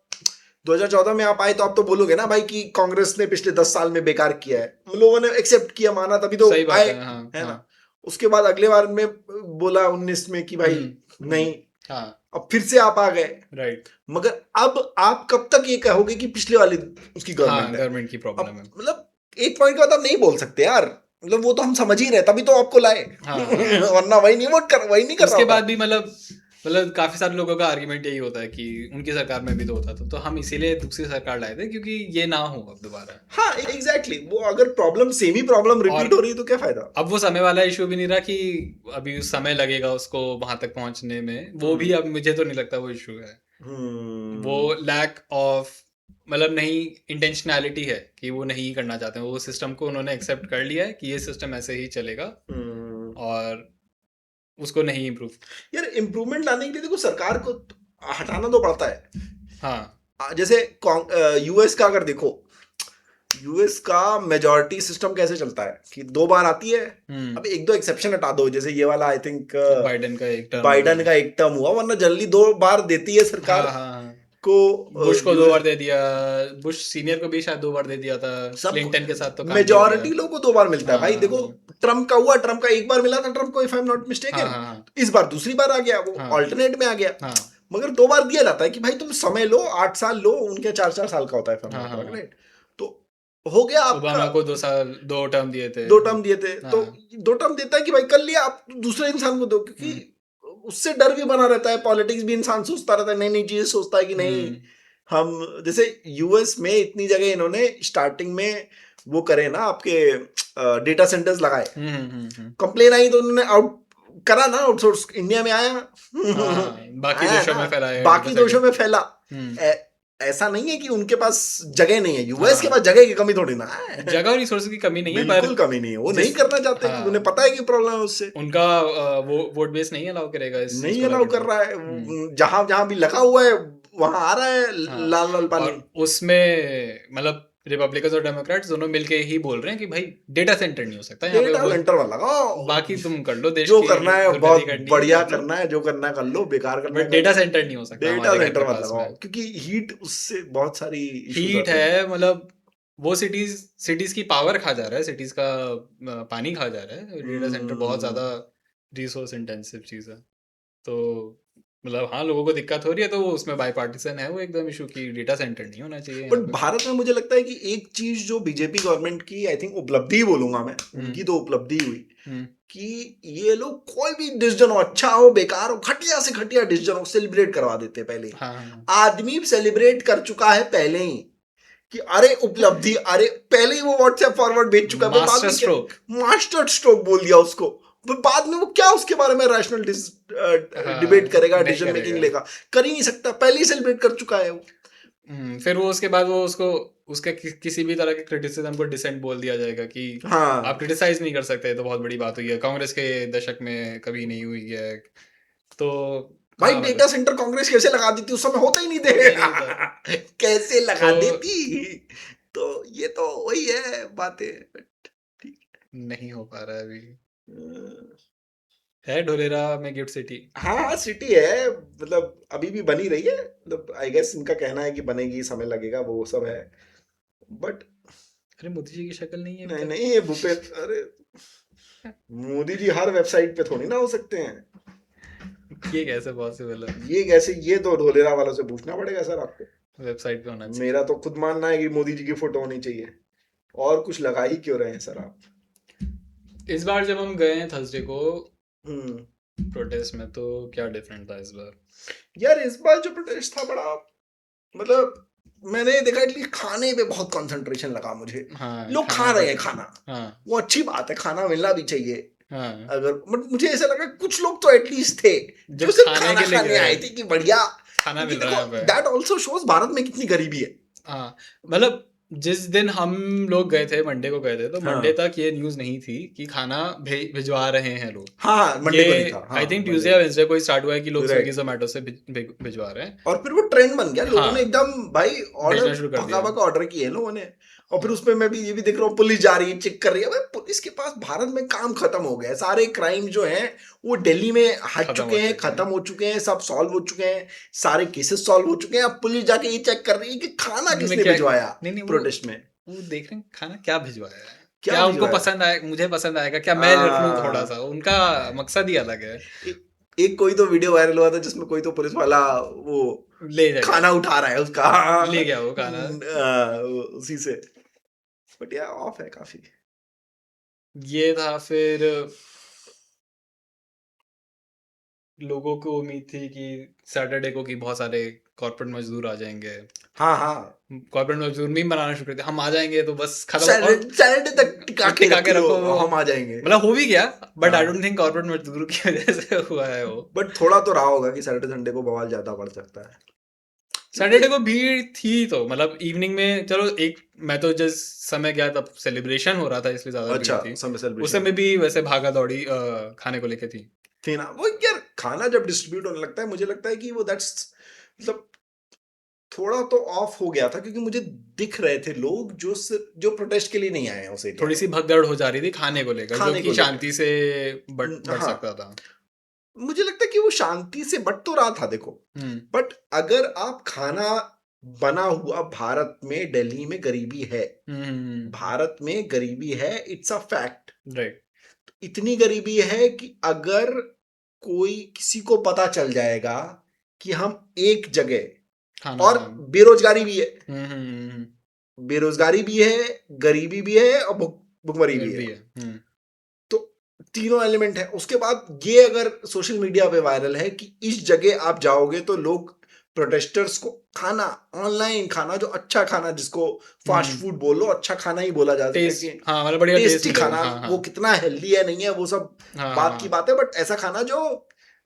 2014 में आप आए तो आप तो बोलोगे ना भाई कि कांग्रेस ने पिछले 10 साल में बेकार किया है, हम लोगों ने एक्सेप्ट किया, माना, तभी तो सही बात आए, है, हाँ है हाँ। ना। उसके बाद अगले बार में बोला 19 में कि भाई नहीं, हाँ, अब फिर से आप आ गए। राइट। मगर अब आप कब तक ये कहोगे कि पिछले वाली उसकी हाँ, गवर्नमेंट है। गवर्नमेंट की प्रॉब्लम अब है। मतलब एक पॉइंट के बाद आप नहीं बोल सकते यार, मतलब वो तो हम समझ ही रहे, तभी तो आपको लाए हाँ हाँ। वरना वही नहीं वोट कर, वही नहीं कर रहा उसके होता। बाद भी मतलब काफी सारे लोगों का आर्गुमेंट यही होता है कि उनकी सरकार में भी तो होता था, तो हम इसीलिए दूसरी सरकार लाए थे क्योंकि ये ना हो अब दोबारा। हाँ एग्जैक्टली, वो अगर प्रॉब्लम सेम ही प्रॉब्लम और रिपीट हो रही है तो क्या फायदा। अब वो समय वाला इशू भी नहीं रहा कि अभी उस समय लगेगा उसको वहां तक पहुंचने में, वो भी हम्म अब मुझे तो नहीं लगता वो इशू है। वो हम्म लैक ऑफ, मतलब नहीं, इंटेंशनैलिटी है कि वो नहीं करना चाहते हैं, वो सिस्टम को उन्होंने एक्सेप्ट कर लिया है कि ये सिस्टम ऐसे ही चलेगा, हम्म। और उसको नहीं इम्प्रूव। यार इम्प्रूवमेंट लाने के लिए देखो सरकार को हटाना तो पड़ता है। हाँ। जैसे यूएस का अगर देखो, यूएस का मेजॉरिटी सिस्टम कैसे चलता है कि 2 बार आती है। अब एक दो एक्सेप्शन हटा दो, जैसे ये वाला आई थिंक बाइडेन का एक टर्म हो बाइडन गया। का एक टर्म हुआ, वरना जल्दी 2 बार देती है सरकार हाँ हाँ हाँ। को बुश को दो यूएस। बार दे दिया, बुश सीनियर को भी शायद 2 बार दे दिया था, सब क्लिंटन के साथ तो काम नहीं हो गया। मेजॉरिटी लोगों को 2 बार मिलता है हाँ भाई। हाँ देखो ट्रम्प का हुआ, ट्रम्प का एक बार मिला था ट्रम्प को, इफ आई एम नॉट हाँ मिस्टेकन। हाँ हाँ इस बार दूसरी बार आ गया, वो हाँ ऑल्टरनेट में आ गया। हाँ मगर 2 बार दिया जाता है कि भाई तुम समय लो, 8 साल लो, उनके 4 4 साल का होता है, इफ आई एम हाँ नॉट हाँ हाँ। राइट। तो हो गया आपका। ओबामा को 2 साल 2 टर्म दिए थे। 2 टर्म दिए थे तो हाँ। 2 टर्म देता है कि भाई कर लिया, आप दूसरे इंसान को दो, हम्म क्योंकि उससे डर भी बना रहता है। पॉलिटिक्स भी इंसान सोचता रहता है, नई नई चीजें सोचता है कि नहीं हम्म हम, जैसे यूएस में इतनी जगह इन्होंने स्टार्टिंग में वो करे ना, आपके डेटा सेंटर्स लगाए, हम्म। कंप्लेन आई तो उन्होंने आउट करा ना, आउटसोर्स इंडिया में आया हाँ, बाकी आया देशों ना, में फैलाया डेटा बाकी देशों सेंटर। में फैला। हम्म। ऐसा नहीं है कि उनके पास जगह नहीं है, यूएस के पास हाँ, जगह की कमी थोड़ी ना है जगह और रिसोर्स की कमी नहीं है, पर बिल्कुल कमी नहीं है, वो नहीं जिस, करना चाहते क्योंकि उन्हें हाँ, पता है कि प्रॉब्लम है उससे। उनका वो वोट बेस नहीं अलाउ करेगा इस चीज नहीं को अलाउ लगने कर से। रहा है, जहां जहां भी लगा हुआ है वहां आ रहा है हाँ, लाल लाल पानी। और उसमें मतलब रिपब्लिकन्स और डेमोक्रेट्स दोनों मिलके ही बोल रहे हैं कि भाई डेटा सेंटर नहीं हो सकता यहाँ पे, डेटा वो सेंटर में लगाओ, बाकी तुम कर लो, देश जो की करना है दुर्गति बहुत करनी है बढ़िया कर लो, करना है, जो करना है कर लो, बेकार करना है बट कर डेटा लो। सेंटर नहीं हो सकता डेटा हमारे घर के सेंटर मत पास में। लगाओ क्योंकि हीट, उससे बहुत सारी इश्यूज हीट आते हैं। है, मतलब वो सिटीज सिटीज की पावर खा जा रहा है, सिटीज का पानी खा जा रहा है, डेटा सेंटर बहुत हम्म ज़्यादा रिसोर्स इंटेंसिव चीज़ है। तो मतलब हाँ, लोगों को दिक्कत हो रही है, तो वो उसमें बाईपार्टिसन है वो एकदम इशू की डेटा सेंटर नहीं होना चाहिए बट यहाँ पे। भारत में मुझे लगता है कि एक चीज जो बीजेपी गवर्नमेंट की आई थिंक उपलब्धि ही बोलूंगा मैं, हम्म उनकी तो उपलब्धि हुई हम्म कि ये लोग कोई भी डिसीजन हो, अच्छा हो बेकार हो, घटिया से घटिया डिसीजन हो, सेलिब्रेट करवा देते हैं पहले ही। हाँ हाँ आदमी सेलिब्रेट कर चुका है पहले ही कि अरे उपलब्धि, अरे पहले ही वो व्हाट्सएप फॉरवर्ड भेज चुका है, वो बाद मास्टर में क्या, स्ट्रोक। मास्टर स्ट्रोक बोल दिया उसको, वो बाद में वो क्या उसके बारे में रैशनल डिबेट हाँ, करेगा, नहीं डिसीजन मेकिंग करेगा। लेगा, कर ही नहीं सकता, पहले ही सेलिब्रेट कर चुका है वो। फिर वो उसके बाद वो उसको उसके किसी भी तरह के क्रिटिसिज्म को डिसेंट बोल दिया जाएगा कि आप हाँ क्रिटिसाइज नहीं कर सकते, तो बहुत बड़ी बात हुई है, कांग्रेस के दशक में कभी नहीं हुई है। तो भाई हाँ, डेटा मतलब सेंटर कांग्रेस कैसे लगा देती, उस समय होता ही नहीं होता ही नहीं था। थे कैसे तो लगा देती। तो ये तो वही है बातें, ठीक नहीं हो पा रहा है अभी। है। है ढोलेरा में गिफ्ट सिटी? हाँ हाँ सिटी है, मतलब अभी भी बनी रही है, मतलब आई गेस इनका कहना है कि बनेगी, समय लगेगा, वो सब है। बट अरे मोदी जी की शक्ल नहीं है अभी नहीं तक। नहीं, ये भूपेंद्र, अरे मोदी जी हर वेबसाइट पे थोड़ी ना हो सकते हैं। ये कैसे पॉसिबल है? ये कैसे, ये तो ढोलेरा वालों से पूछना पड़ेगा सर आपको। वेबसाइट पे होना चाहिए। मेरा तो खुद मानना है कि मोदी जी की फोटो होनी चाहिए, और कुछ लगा ही क्यों रहे हैं सर आप। इस बार जब हम गए हैं थर्सडे को हम्म। प्रोटेस्ट में, तो क्या डिफरेंट था इस बार? यार इस बार जो प्रोटेस्ट था बड़ा, मतलब मैंने देखा एटलीस्ट खाने पे बहुत कंसंट्रेशन लगा मुझे। हाँ, लोग खाना खा पे। रहे हैं खाना, हाँ, वो अच्छी बात है, खाना मिलना भी चाहिए। हाँ। अगर बट मुझे ऐसा लगा कुछ लोग तो एटलीस्ट थे जो जो सिर्फ खाने खाना के लिए खाने गए, आए थे कि बढ़िया। खाना क्योंकि मिल रहा है देखो यहाँ पे। दैट ऑल्सो शोज भारत में कितनी गरीबी है। हाँ, मतलब जिस दिन हम लोग गए थे, मंडे को गए थे, तो मंडे हाँ तक ये न्यूज़ नहीं थी कि खाना भिजवा रहे हैं लोग। हाँ हाँ, मंडे ये को नहीं था, हाँ आई थिंक मंडे ट्यूसडे को या नहीं। वेंसडे को स्टार्ट हुआ है कि लोग स्विगी राइट, जोमेटो से भिजवा रहे हैं। और फिर वो ट्रेंड बन गया, लोगों ने हाँ, एकदम भाई ऑर्डर भेजना शुरू कर भगा दिया। भगा ऑर्डर किए लोगों ने। और फिर हाँ, उसमें मैं भी ये भी देख रहा हूँ, पुलिस जा रही है, चेक कर रही है। भाई पुलिस के पास भारत में काम खत्म हो गया है, सारे क्राइम जो हैं वो दिल्ली में हट खत्म हो चुके हैं, चुके खत्म हैं। हो चुके हैं, सब सॉल्व हो चुके हैं, सारे केसेस सॉल्व हो चुके हैं। अब पुलिस जाके ये चेक कर रही है कि खाना में किसने क्या, भिजवाया नहीं नहीं, प्रोटेस्ट में, वो देख रहे हैं खाना क्या भिजवाया है, क्या क्या उनको भिजवाया। पसंद आए, मुझे पसंद आएगा क्या, मैं रख लूँ थोड़ा सा, हाँ, उनका मकसद ही अलग है। एक कोई तो वीडियो वायरल हुआ था जिसमें कोई तो पुलिस वाला वो ले जाएगा, खाना उठा रहा है उसका, ले गया वो खाना। उसी से। बट यार ऑफ है काफी। ये था फिर। लोगों को उम्मीद थी कि सैटरडे को कि बहुत सारे कॉर्पोरेट मजदूर आ जाएंगे। हाँ हाँ, कॉर्पोरेट मजदूर मीम बनाना शुरू कर दिया, हम आ जाएंगे तो बस खत्म। और सैटरडे तक टिका के टिका रख के लो, रखो वो, हम आ जाएंगे। मतलब हो भी गया। बट आई डोंट हाँ, थिंक कॉर्पोरेट मजदूर की वजह से हुआ है वो। बट थोड़ा तो रहा होगा कि सैटरडे संडे को बवाल ज्यादा बढ़ सकता है, क्योंकि सैटरडे को भीड़ थी तो मतलब इवनिंग में, चलो एक, मैं तो जिस समय गया तब सेलिब्रेशन हो रहा था इसलिए ज्यादा भीड़ अच्छा थी। समर उस सेलिब्रेशन समय भी वैसे भागा दौड़ी खाने को लेके थी। थी ना। वो यार खाना जब डिस्ट्रीब्यूट होने लगता है, मुझे लगता है कि वो दैट्स, मतलब थोड़ा तो ऑफ हो गया था, क्योंकि मुझे दिख रहे थे लोग जो जो प्रोटेस्ट के लिए नहीं आए हैं उस एरिया थोड़ी में, सी भगदड़ हो जा रही थी खाने को लेकर, जो खाने कि को लेकर। शांति से बढ़ हाँ, सकता था। मुझे लगता है कि वो शांति से बट तो रहा था देखो। हम्म, बट अगर आप खाना बना हुआ, भारत में दिल्ली में गरीबी है, भारत में गरीबी है, इट्स अ फैक्ट। राइट। इतनी गरीबी है कि अगर कोई किसी को पता चल जाएगा कि हम एक जगह, खाना। और बेरोजगारी भी है, हम्म, हम्म, हम्म, बेरोजगारी भी है, गरीबी भी है, और भुखमरी भी भी है। है। तो तीनों एलिमेंट है। उसके बाद ये अगर सोशल मीडिया पे वायरल है कि इस जगह आप जाओगे तो लोग प्रोटेस्टर्स को खाना, ऑनलाइन खाना, जो अच्छा खाना, जिसको फास्ट फूड बोलो, अच्छा खाना ही बोला जा सकता है कि टेस्ट, हाँ मतलब बढ़िया टेस्ट टेस्टी मिलेगा, खाना, हाँ हाँ। वो कितना हेल्दी है नहीं है वो सब हाँ बात की हाँ बात है। बट ऐसा खाना जो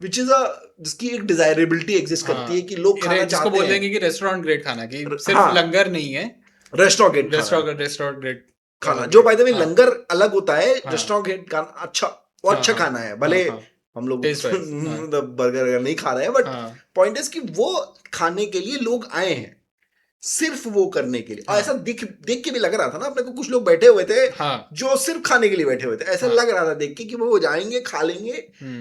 विच इज अ, जिसकी एक डिजायरेबिलिटी एग्जिस्ट करती है हाँ। कि लोग खाना जिसको चाहते बोल हैं। देंगे कि रेस्टोरेंट ग्रेड खाना, कि सिर्फ हाँ, लंगर नहीं है, रेस्टोरेंट खाना है, रेस्टोरेंट ग्रेड खाना जो ग्रेड। बाय द वे हाँ लंगर अलग होता है, हाँ रेस्टोरेंट खाना अच्छा, वो हाँ अच्छा हाँ खाना है, भले हाँ हाँ, हम लोग टेस्ट वाइज, हाँ मतलब बर्गर नहीं खा रहे हैं, बट हाँ पॉइंट इज कि वो खाने के लिए लोग आए हैं, सिर्फ वो करने के लिए। और ऐसा हाँ दिख देख के भी लग रहा था ना अपने को, कुछ लोग बैठे हुए थे हाँ जो सिर्फ खाने के लिए बैठे हुए थे, ऐसा हाँ। लग रहा था देख के कि वो जाएंगे खा लेंगे।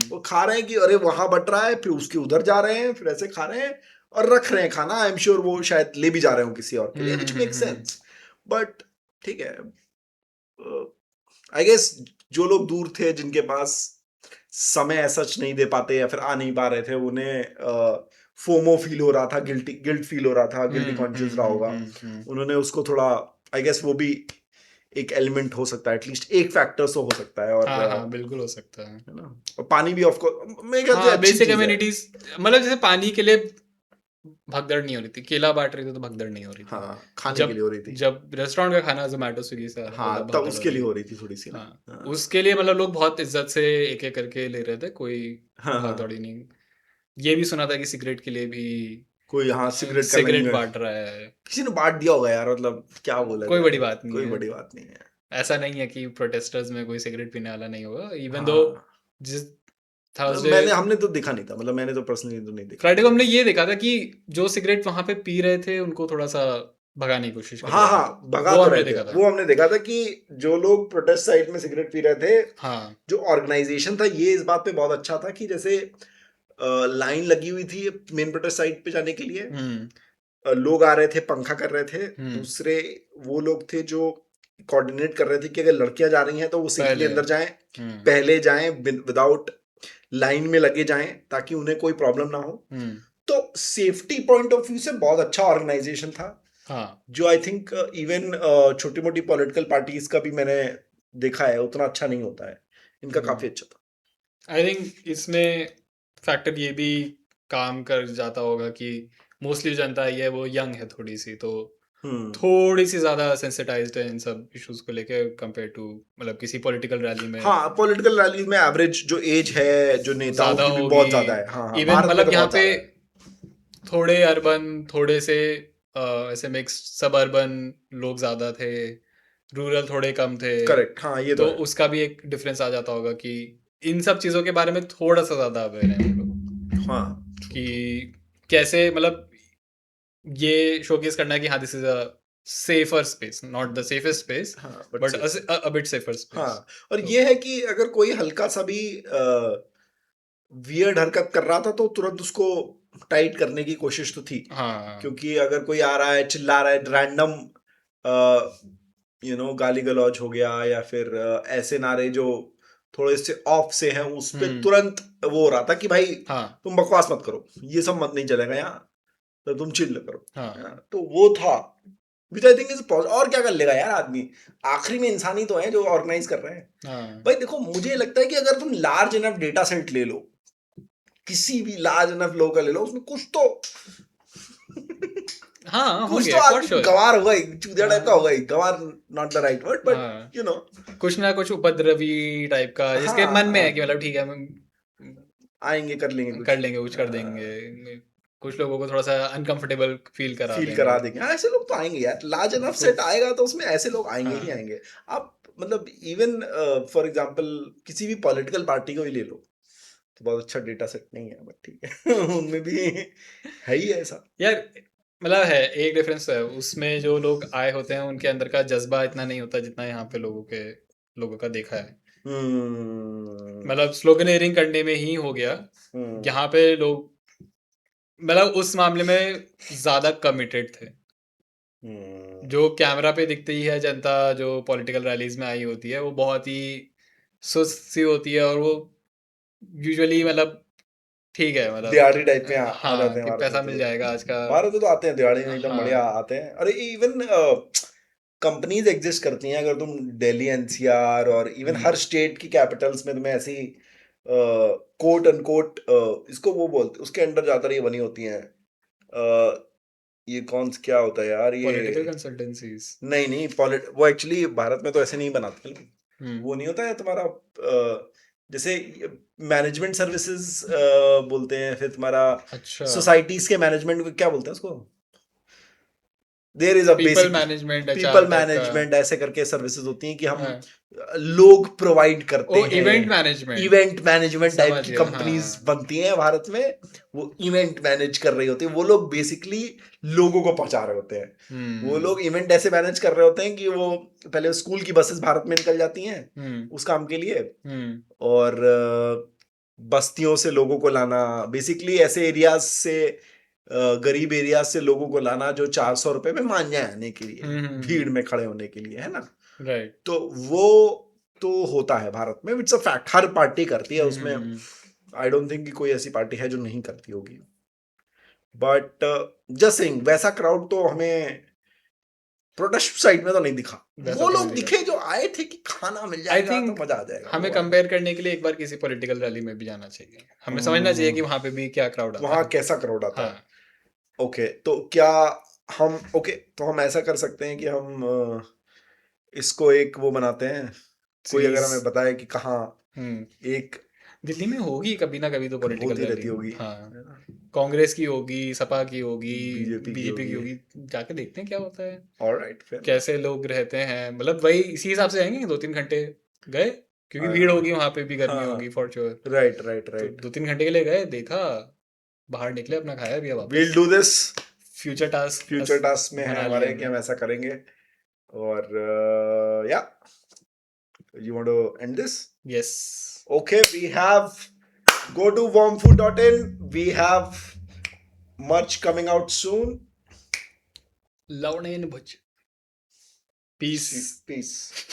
वो खा रहे हैं कि अरे वहां बट रहा है, फिर उसके उधर जा रहे हैं, फिर ऐसे खा रहे हैं और रख रहे हैं खाना। आई एम श्योर वो शायद ले भी जा रहे हो किसी और के लिए, which make hmm. Sense. But ठीक है, आई गेस जो लोग दूर थे, जिनके पास समय सच नहीं दे पाते या फिर आ नहीं पा रहे थे, उन्हें फोमो फील हो रहा था, गिल्ट फील हो रहा था, गिल्टी कॉन्शियस रहा होगा, उन्होंने उसको थोड़ा, आई गेस वो भी एक एलिमेंट हो सकता है, एटलीस्ट एक फैक्टर तो हो सकता है। और हाँ हाँ, बिल्कुल हो सकता है। है ना, और पानी भी ऑफ कोर्स मेरे ख्याल से हाँ, अच्छी बेसिक चीज है। कम्युनिटीज, मतलब जैसे पानी के लिए भगदड़ नहीं हो रही थी, केला बांट रही थी तो भगदड़ नहीं हो रही थी। हाँ, खाने के लिए जब हो रही थी। जब रेस्टोरेंट का खाना जोमेटो स्विगी से आ रहा था हाँ, तब तब भगदड़ हो उसके रही लिए हो थी। रही थी थोड़ी सी ना। हाँ, हाँ उसके लिए मतलब लोग बहुत इज्जत से एक एक करके ले रहे थे, कोई हाँ भाग दौड़ी हाँ। नहीं। ये भी सुना था कि सिगरेट के लिए भी कोई, हाँ, सिगरेट का सिगरेट लंगर बांट रहा है। किसी ने बांट दिया होगा यार, मतलब क्या बोला कोई जाए, बड़ी बात नहीं कोई है। बड़ी बात नहीं है। ऐसा नहीं है कि प्रोटेस्टर्स में कोई सिगरेट पीने वाला नहीं होगा, इवन दो हाँ, जिस थर्सडे, हमने तो देखा नहीं था, मतलब मैंने तो पर्सनली तो नहीं देखा फ्राइडे को था। हमने ये देखा था कि जो सिगरेट वहां पे पी रहे थे उनको थोड़ा सा भगाने की कोशिश करी हाँ जाती हाँ थी, भगा वो तो हमने रहे थे, देखा था। वो हमने देखा था कि जो लोग प्रोटेस्ट साइट में सिगरेट पी रहे थे, हाँ। जो ऑर्गेनाइजेशन था ये इस बात पे बहुत अच्छा था कि जैसे लाइन लगी हुई थी मेन प्रोटेस्ट साइट पे जाने के लिए, हम्म। लोग आ रहे थे, पंखा कर रहे थे। हम्म। दूसरे वो लोग थे जो कोऑर्डिनेट कर रहे थे कि अगर लड़कियां जा रही हैं तो वो सेफली पहले। अंदर जाएं, हम्म। पहले जाएं, विदाउट लाइन में लगे जाएं, ताकि उन्हें कोई प्रॉब्लम ना हो। हम्म। तो सेफ्टी पॉइंट ऑफ व्यू से बहुत अच्छा ऑर्गेनाइजेशन था, हाँ। जो आई थिंक इवन छोटी मोटी पॉलिटिकल पार्टीज का भी मैंने देखा है उतना अच्छा नहीं होता है, इनका काफी अच्छा था। आई थिंक इसमें फैक्टर ये भी काम कर जाता होगा कि मोस्टली जनता ये है वो यंग है थोड़ी सी, तो हम्म। थोड़ी सी ज़्यादा सेंसिटाइज्ड है इन सब इश्यूज़ को लेके कंपेयर टू मतलब किसी पॉलिटिकल रैली में हाँ पॉलिटिकल रैलीज में एवरेज जो एज है जो नेताओं ज़्यादा की भी होगी। बहुत ज्यादा है। हाँ हाँ इवन भारत में तो मतलब यहाँ बहुत पे ज्यादा है। थोड़े अर्बन, थोड़े से ऐसे मिक्स सब अर्बन लोग ज़्यादा थे, रूरल थोड़े कम थे। करेक्ट, हाँ ये तो तो है। उसका भी एक डिफरेंस आ जाता होगा कि इन सब चीज़ों के बारे में थोड़ा सा ज़्यादा अवेयर हैं हम लोग हाँ कि कैसे मतलब ये शोकेस करना है कि हाँ this is a safer space, not the safest space हाँ but but safe. A bit safer हाँ स्पेस। और तो ये है कि अगर कोई हल्का सा भी वियर्ड हरकत कर रहा था तो तुरंत उसको टाइट करने की कोशिश तो थी, हाँ। क्योंकि अगर कोई आ रहा है चिल्ला रहा है रैंडम गाली गलौज हो गया या फिर ऐसे नारे जो थोड़े से ऑफ से हैं उस पे हम्म। तुरंत वो हो रहा था कि भाई हाँ। तुम बकवास मत करो, ये सब मत नहीं चलेगा यहाँ, तो तुम चिल्ल करो, है ना? हाँ। तो वो था विच आई थिंक इज और क्या कर लेगा यार आदमी, आखिरी में इंसान ही तो है जो ऑर्गेनाइज कर रहे हैं। हाँ। भाई देखो मुझे लगता है कि अगर तुम लार्ज इनफ डेटा सेट ले लो, किसी भी लार्ज इनफ लोग का ले लो, उसमें कुछ तो हाँ कुछ तो होंगे फॉर आदमी श्योर। गवार होगा ही, चूतिया टाइप का हाँ। होगा ही, गवार not the right word but हाँ यू नो कुछ ना कुछ उपद्रवी टाइप का जिसके हाँ मन में है कि हाँ मतलब ठीक है हम आएंगे कर लेंगे कर कुछ, लेंगे, कुछ कर देंगे, कुछ लोगों को थोड़ा सा अनकंफर्टेबल फील करा फील करा देंगे। देंगे। हाँ ऐसे लोग तो आएंगे यार, लार्ज इनफ तो सेट आएगा तो उसमें ऐसे लोग आएंगे ही हाँ। आएंगे। आप मतलब इवन फॉर एग्जांपल किसी भी पॉलिटिकल पार्टी को ही ले लो, तो बहुत अच्छा डेटा सेट नहीं है बट ठीक है उनमें भी है ही ऐसा। यार मतलब है एक डिफरेंस है उसमें, जो लोग आए होते हैं उनके अंदर का जज्बा इतना नहीं होता जितना यहाँ पे लोगों का देखा है। हम्म मतलब स्लोगनेरिंग करने में ही हो गया, हम्म यहाँ पे लोग मतलब उस मामले में ज्यादा कमिटेड थे। हम्म जो कैमरा पे दिखती है जनता जो पॉलिटिकल रैलीज में आई होती है वो बहुत ही सुस्त सी होती है, और वो यूजुअली मतलब ठीक है दिहाड़ी टाइप में मतलब आ जाते हाँ हैं कि भारत में पैसा तो। मिल जाएगा आज का। भारत में तो आते हैं दिहाड़ी में एकदम बढ़िया हाँ। आते हैं। अरे इवन कंपनीज एग्जिस्ट करती हैं, अगर तुम दिल्ली एनसीआर और इवन हम्म। हर स्टेट की कैपिटल्स में तुम्हें ऐसी कोट अनकोट इसको वो बोलते, उसके अंडर ज्यादातर ये बनी होती हैं। ये क्या होता है यार ये, पॉलिटिकल कंसल्टेंसीज। नहीं नहीं पॉलिट वो एक्चुअली भारत में तो ऐसे नहीं बनाते लोग। हम्म। वो नहीं होता है तुम्हारा जैसे मैनेजमेंट सर्विसेज बोलते हैं, फिर तुम्हारा अच्छा। सोसाइटीज के मैनेजमेंट को क्या बोलते हैं उसको, there is a people basic management people HR type का। मैनेजमेंट ऐसे करके सर्विसेज होती हैं कि हम हाँ। लोग प्रोवाइड ओ करते हैं। Event management. Event management type समझ की गया कंपनीज हाँ। बनती हैं भारत में, वो इवेंट मैनेज कर रही होती है, वो लोग बेसिकली लोगों को पहुंचा रहे होते हैं। वो हम्म। लोग इवेंट ऐसे मैनेज कर रहे होते हैं कि वो पहले स्कूल की बसेस भारत में निकल जाती हैं हम्म। उस काम के लिए, हम्म। और बस्तियों से लोगों को लाना, बेसिकली ऐसे एरियाज से गरीब एरियाज से लोगों को लाना जो 400 रुपए में मान जाए आने के लिए, भीड़ में खड़े होने के लिए, है ना? राइट। तो वो तो होता है भारत में, it's a fact, her party करती है उसमें। आई डोंट थिंक कि कोई ऐसी पार्टी है जो नहीं करती होगी, बट जस्ट सेइंग वैसा क्राउड तो हमें प्रोटेस्ट साइड में तो नहीं दिखा। वैसा वो तो नहीं लोग दिखा। दिखे जो आए थे कि खाना मिल आई जाएगा तो थिंक मजा आ जाएगा, हमें वो आए। कंपेयर करने के लिए एक बार किसी पॉलिटिकल रैली में भी जाना चाहिए, हमें समझना चाहिए हम्म, कि वहां पे भी क्या क्राउड आता वहां है। कैसा क्राउड आता हाँ। है। ओके तो क्या हम ओके तो हम ऐसा कर सकते हैं कि हम इसको एक वो बनाते हैं, कोई अगर सीरीज। हमें बताए कि कहाँ हम्म। एक दिल्ली में होगी कभी ना कभी तो पॉलिटिकल होती रैली। रहती होगी, हाँ। है ना? कांग्रेस की होगी, सपा की होगी, बीजेपी की बीजेपी की होगी। होगी। जाके देखते हैं क्या होता है, ऑलराइट फेयर कैसे लोग रहते हैं, मतलब वही इसी हिसाब से जाएंगे 2-3 घंटे गए, क्योंकि भीड़ हाँ होगी वहां पे भी, गर्मी हाँ होगी फॉर श्योर। राइट राइट तो राइट। 2-3 घंटे के लिए गए, देखा, बाहर निकले, अपना खाया पिया वील वापस। Do this. Future task future task में है बना हमारे लिया कि हम हमने। ऐसा करेंगे। और या you want to end this? Yes, Okay, we have go to warmfood.in. We have merch coming out soon. लवणेन भुज, पीस। Peace.